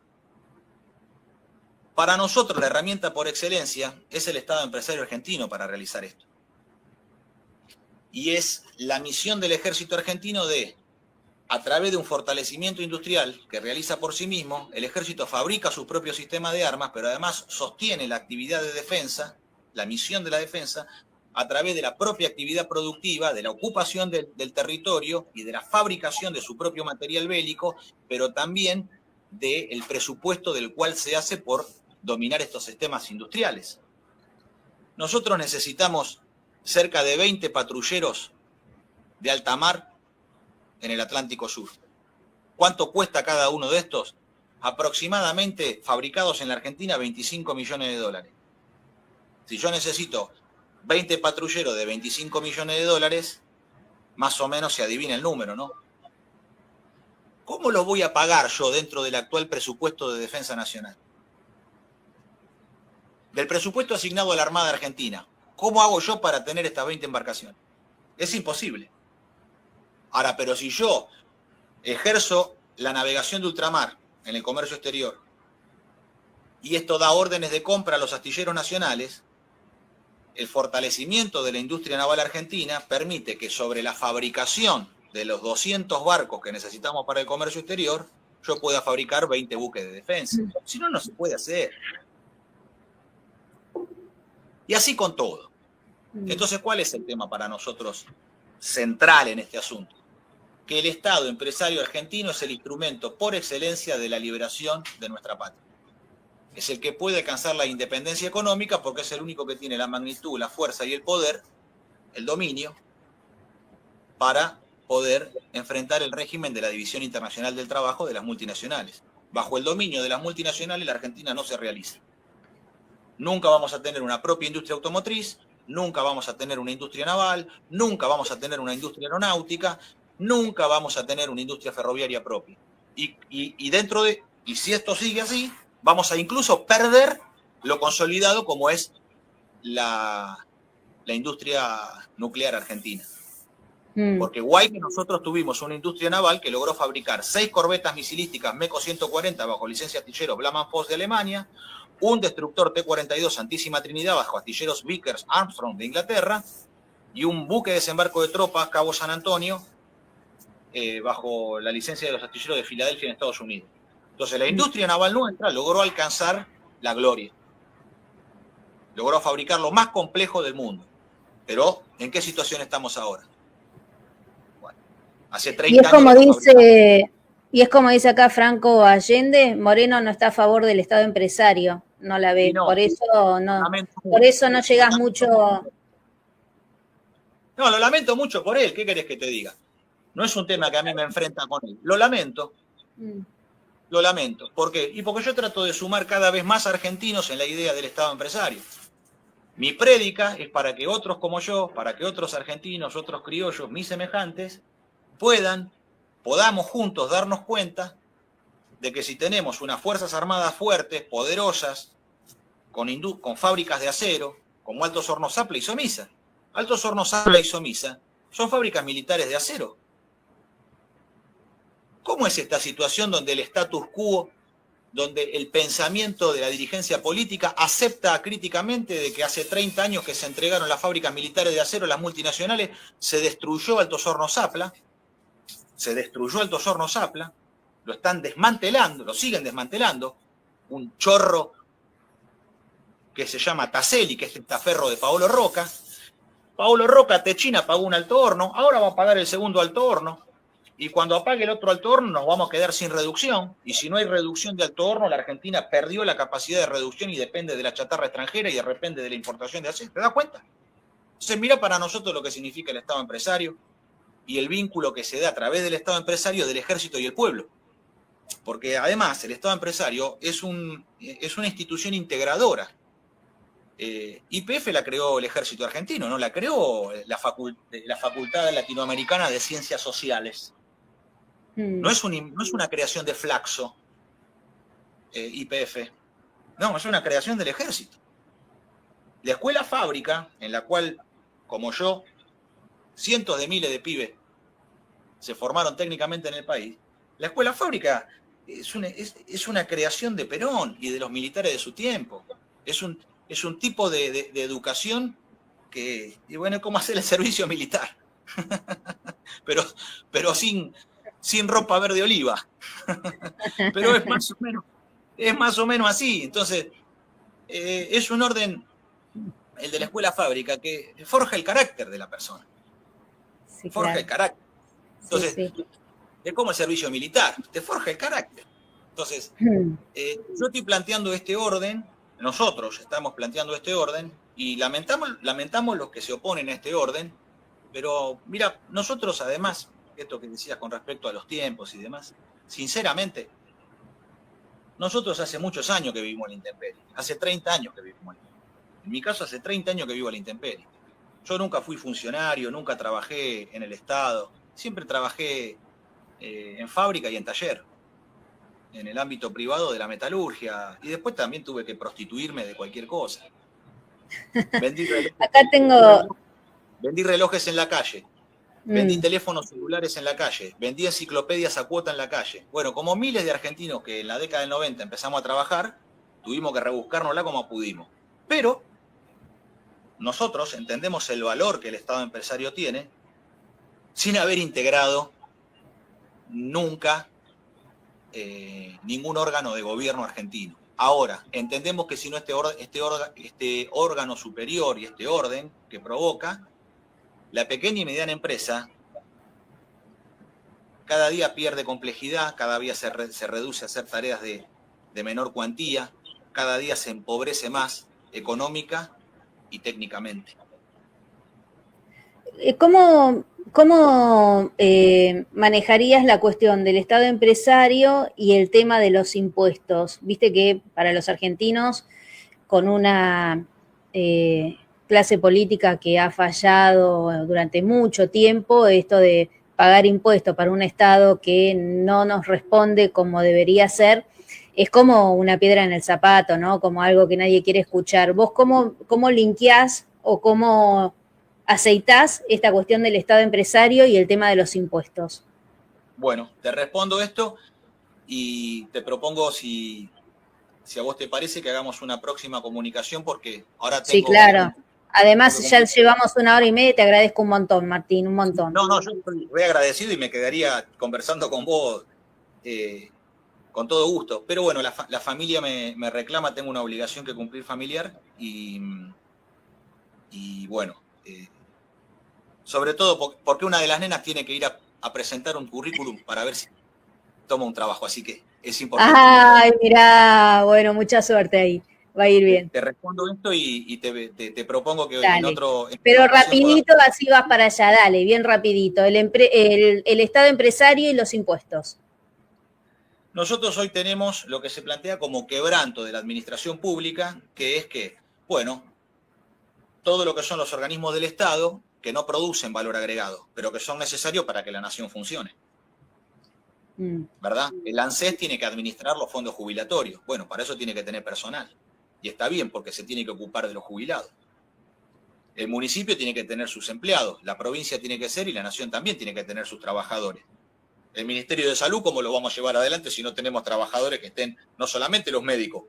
para nosotros la herramienta por excelencia es el Estado empresario argentino para realizar esto. Y es la misión del ejército argentino de, a través de un fortalecimiento industrial que realiza por sí mismo, el ejército fabrica su propio sistema de armas, pero además sostiene la actividad de defensa, la misión de la defensa, a través de la propia actividad productiva, de la ocupación del territorio y de la fabricación de su propio material bélico, pero también del presupuesto del cual se hace por dominar estos sistemas industriales. Nosotros necesitamos cerca de 20 patrulleros de alta mar en el Atlántico Sur. ¿Cuánto cuesta cada uno de estos? Aproximadamente, fabricados en la Argentina, 25 millones de dólares. Si yo necesito 20 patrulleros de 25 millones de dólares, más o menos se adivina el número, ¿no? ¿Cómo lo voy a pagar yo dentro del actual presupuesto de defensa nacional? Del presupuesto asignado a la Armada Argentina, ¿cómo hago yo para tener estas 20 embarcaciones? Es imposible. Ahora, pero si yo ejerzo la navegación de ultramar en el comercio exterior, y esto da órdenes de compra a los astilleros nacionales, el fortalecimiento de la industria naval argentina permite que sobre la fabricación de los 200 barcos que necesitamos para el comercio exterior, yo pueda fabricar 20 buques de defensa. Si no, no se puede hacer. Y así con todo. Entonces, ¿cuál es el tema para nosotros central en este asunto? Que el Estado empresario argentino es el instrumento por excelencia de la liberación de nuestra patria. Es el que puede alcanzar la independencia económica porque es el único que tiene la magnitud, la fuerza y el poder, el dominio, para poder enfrentar el régimen de la División Internacional del Trabajo de las multinacionales. Bajo el dominio de las multinacionales, la Argentina no se realiza. Nunca vamos a tener una propia industria automotriz, nunca vamos a tener una industria naval, nunca vamos a tener una industria aeronáutica, nunca vamos a tener una industria ferroviaria propia. Y si esto sigue así, vamos a incluso perder lo consolidado como es la industria nuclear argentina. Porque guay que nosotros tuvimos una industria naval que logró fabricar 6 corbetas misilísticas MECO 140 bajo licencia astillero Blaman Voss de Alemania, un destructor T-42 Santísima Trinidad bajo astilleros Vickers Armstrong de Inglaterra y un buque de desembarco de tropas Cabo San Antonio bajo la licencia de los astilleros de Filadelfia en Estados Unidos. Entonces la industria naval nuestra logró alcanzar la gloria. Logró fabricar lo más complejo del mundo. Pero, ¿en qué situación estamos ahora? Bueno, hace 30 años... Y es como dice acá Franco Allende, Moreno no está a favor del Estado empresario, no la ve, no, por eso no llegas mucho... No, lo lamento mucho por él, ¿qué querés que te diga? No es un tema que a mí me enfrenta con él, lo lamento. Lo lamento. ¿Por qué? Y porque yo trato de sumar cada vez más argentinos en la idea del Estado empresario. Mi prédica es para que otros como yo, para que otros argentinos, otros criollos, mis semejantes, podamos juntos darnos cuenta de que si tenemos unas Fuerzas Armadas fuertes, poderosas, con fábricas de acero, como Altos Hornos Zapla y Somisa. Altos Hornos Zapla y Somisa son fábricas militares de acero. ¿Cómo es esta situación donde el status quo, donde el pensamiento de la dirigencia política acepta críticamente de que hace 30 años que se entregaron las fábricas militares de acero a las multinacionales, se destruyó Altos Hornos Zapla, lo están desmantelando, lo siguen desmantelando, un chorro que se llama Taselli, que es el taferro de Paolo Roca. Paolo Roca, Techina pagó un alto horno, ahora va a pagar el segundo alto horno, y cuando apague el otro alto horno nos vamos a quedar sin reducción, y si no hay reducción de alto horno, la Argentina perdió la capacidad de reducción y depende de la chatarra extranjera y depende de la importación de acero. ¿Te das cuenta? Entonces mira para nosotros lo que significa el Estado empresario y el vínculo que se da a través del Estado empresario del ejército y el pueblo. Porque además el Estado empresario es una institución integradora. YPF la creó el ejército argentino, no la creó la Facultad Latinoamericana de Ciencias Sociales. No es una creación de Flaxo, YPF. No, es una creación del ejército. La escuela fábrica, en la cual, como yo, cientos de miles de pibes se formaron técnicamente en el país, la escuela fábrica es una creación de Perón y de los militares de su tiempo. Es un tipo de educación que, y bueno, es como hacer el servicio militar, pero sin ropa verde oliva. Pero es más o menos así. Entonces, es un orden, el de la escuela fábrica, que forja el carácter de la persona. Sí, forja el carácter. Entonces, sí. Es como el servicio militar, te forja el carácter. Entonces, yo estoy planteando este orden, nosotros estamos planteando este orden, y lamentamos los que se oponen a este orden, pero mira, nosotros además, esto que decías con respecto a los tiempos y demás, sinceramente, nosotros hace muchos años que vivimos en la intemperie, hace 30 años que vivimos en la intemperie. En mi caso, hace 30 años que vivo en la intemperie. Yo nunca fui funcionario, nunca trabajé en el Estado, siempre trabajé en fábrica y en taller, en el ámbito privado de la metalurgia, y después también tuve que prostituirme de cualquier cosa. Vendí relojes en la calle. vendí teléfonos celulares en la calle, vendí enciclopedias a cuota en la calle. Bueno, como miles de argentinos que en la década del 90 empezamos a trabajar, tuvimos que rebuscárnosla como pudimos. Pero nosotros entendemos el valor que el Estado empresario tiene sin haber integrado nunca ningún órgano de gobierno argentino. Ahora, entendemos que si no este órgano superior y este orden que provoca, la pequeña y mediana empresa cada día pierde complejidad, cada día se reduce a hacer tareas de menor cuantía, cada día se empobrece más económica y técnicamente. ¿Cómo manejarías la cuestión del Estado empresario y el tema de los impuestos? Viste que para los argentinos, con una clase política que ha fallado durante mucho tiempo, esto de pagar impuestos para un Estado que no nos responde como debería ser, es como una piedra en el zapato, ¿no? Como algo que nadie quiere escuchar. ¿Vos cómo linkeás o cómo aceitás esta cuestión del Estado empresario y el tema de los impuestos? Bueno, te respondo esto y te propongo, si a vos te parece, que hagamos una próxima comunicación, porque ahora tengo... Sí, claro. Además, ya llevamos 1 hora y media y te agradezco un montón, Martín, un montón. No, yo estoy muy agradecido y me quedaría conversando con vos con todo gusto. Pero bueno, la familia me reclama, tengo una obligación que cumplir familiar y bueno, sobre todo porque una de las nenas tiene que ir a presentar un currículum para ver si toma un trabajo, así que es importante. Ay, mirá, bueno, mucha suerte ahí, va a ir bien. Te respondo esto y te propongo que dale. en otro... Pero rapidito, así vas para allá, dale, bien rapidito. El Estado empresario y los impuestos. Nosotros hoy tenemos lo que se plantea como quebranto de la administración pública, que es que, bueno, todo lo que son los organismos del Estado que no producen valor agregado, pero que son necesarios para que la nación funcione. ¿Verdad? El ANSES tiene que administrar los fondos jubilatorios. Bueno, para eso tiene que tener personal. Y está bien, porque se tiene que ocupar de los jubilados. El municipio tiene que tener sus empleados, la provincia tiene que ser y la nación también tiene que tener sus trabajadores. El Ministerio de Salud, ¿cómo lo vamos a llevar adelante si no tenemos trabajadores que estén, no solamente los médicos,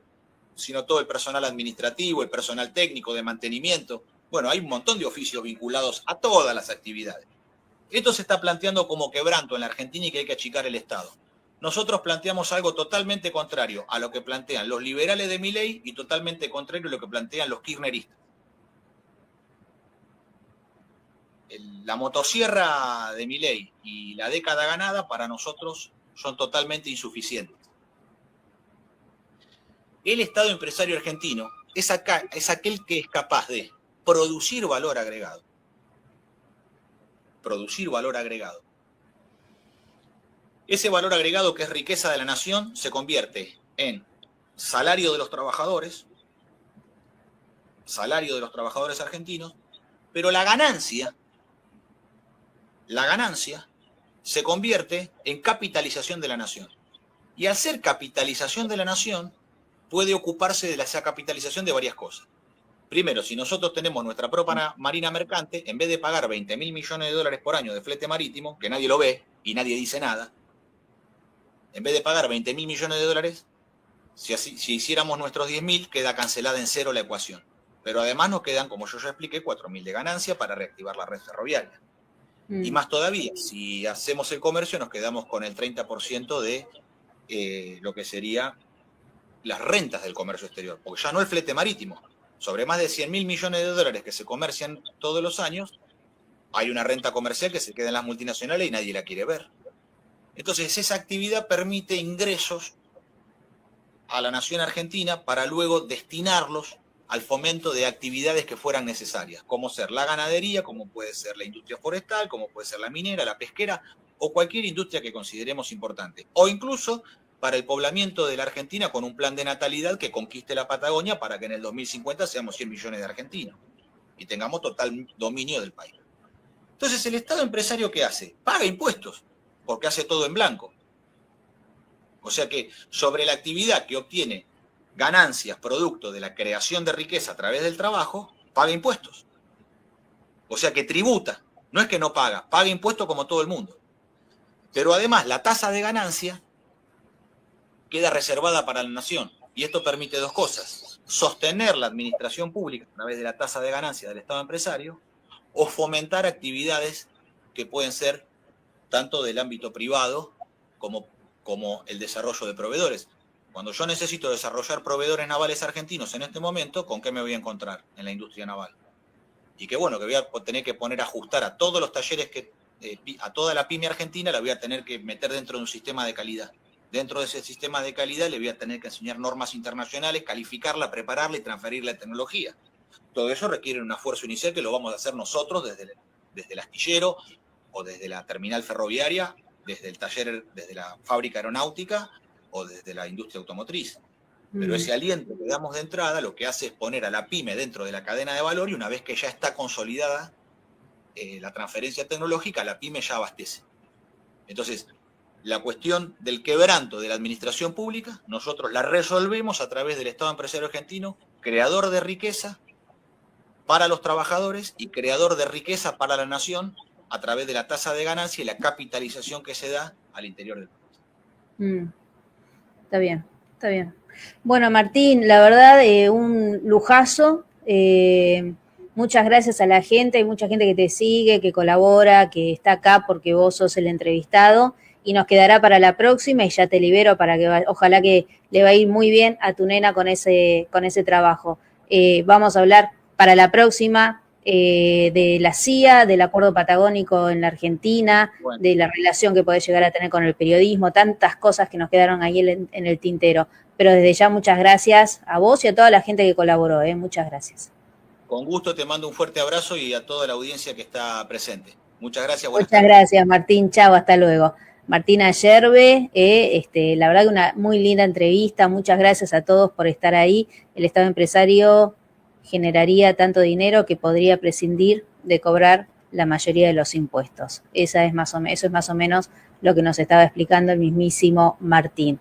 sino todo el personal administrativo, el personal técnico de mantenimiento? Bueno, hay un montón de oficios vinculados a todas las actividades. Esto se está planteando como quebranto en la Argentina y que hay que achicar el Estado. Nosotros planteamos algo totalmente contrario a lo que plantean los liberales de Milei y totalmente contrario a lo que plantean los kirchneristas. La motosierra de Milei y la década ganada para nosotros son totalmente insuficientes. El Estado empresario argentino es aquel que es capaz de producir valor agregado. Producir valor agregado. Ese valor agregado, que es riqueza de la nación, se convierte en salario de los trabajadores argentinos, pero la ganancia se convierte en capitalización de la nación. Y al ser capitalización de la nación, puede ocuparse de esa capitalización de varias cosas. Primero, si nosotros tenemos nuestra propia marina mercante, en vez de pagar 20.000 millones de dólares por año de flete marítimo, que nadie lo ve y nadie dice nada, en vez de pagar 20.000 millones de dólares, si hiciéramos nuestros 10.000, queda cancelada en cero la ecuación. Pero además nos quedan, como yo ya expliqué, 4.000 de ganancia para reactivar la red ferroviaria. Y más todavía, si hacemos el comercio, nos quedamos con el 30% de lo que sería las rentas del comercio exterior, porque ya no el flete marítimo. Sobre más de 100.000 millones de dólares que se comercian todos los años, hay una renta comercial que se queda en las multinacionales y nadie la quiere ver. Entonces, esa actividad permite ingresos a la nación argentina para luego destinarlos al fomento de actividades que fueran necesarias, como ser la ganadería, como puede ser la industria forestal, como puede ser la minera, la pesquera, o cualquier industria que consideremos importante. O incluso para el poblamiento de la Argentina con un plan de natalidad que conquiste la Patagonia para que en el 2050 seamos 100 millones de argentinos y tengamos total dominio del país. Entonces, ¿el Estado empresario qué hace? Paga impuestos, porque hace todo en blanco. O sea que sobre la actividad que obtiene ganancias producto de la creación de riqueza a través del trabajo, paga impuestos. O sea que tributa, No es que no paga, paga impuestos como todo el mundo. Pero además la tasa de ganancia queda reservada para la nación. Y esto permite dos cosas: sostener la administración pública a través de la tasa de ganancia del Estado empresario, o fomentar actividades que pueden ser tanto del ámbito privado como el desarrollo de proveedores. Cuando yo necesito desarrollar proveedores navales argentinos en este momento, ¿con qué me voy a encontrar en la industria naval? Y que bueno, que voy a tener que poner a ajustar a todos los talleres, a toda la pyme argentina la voy a tener que meter dentro de un sistema de calidad. Dentro de ese sistema de calidad le voy a tener que enseñar normas internacionales, calificarla, prepararla y transferirla a tecnología. Todo eso requiere un esfuerzo inicial que lo vamos a hacer nosotros desde el astillero o desde la terminal ferroviaria, desde el taller, desde la fábrica aeronáutica o desde la industria automotriz. Pero ese aliento que damos de entrada lo que hace es poner a la pyme dentro de la cadena de valor, y una vez que ya está consolidada la transferencia tecnológica, la pyme ya abastece. Entonces, la cuestión del quebranto de la administración pública, nosotros la resolvemos a través del Estado empresario argentino, creador de riqueza para los trabajadores y creador de riqueza para la nación, a través de la tasa de ganancia y la capitalización que se da al interior del país. Está bien, está bien. Bueno, Martín, la verdad, un lujazo. Muchas gracias a la gente, hay mucha gente que te sigue, que colabora, que está acá porque vos sos el entrevistado, y nos quedará para la próxima y ya te libero para que ojalá que le va a ir muy bien a tu nena con ese trabajo. Vamos a hablar para la próxima de la CIA, del acuerdo patagónico en la Argentina, bueno, de la relación que podés llegar a tener con el periodismo, tantas cosas que nos quedaron ahí en el tintero. Pero desde ya muchas gracias a vos y a toda la gente que colaboró, muchas gracias. Con gusto, te mando un fuerte abrazo y a toda la audiencia que está presente. Muchas gracias. Muchas gracias, Martín. Chao, hasta luego. Martina Yerbe, la verdad que una muy linda entrevista. Muchas gracias a todos por estar ahí. El Estado empresario generaría tanto dinero que podría prescindir de cobrar la mayoría de los impuestos. Eso es más o menos lo que nos estaba explicando el mismísimo Martín.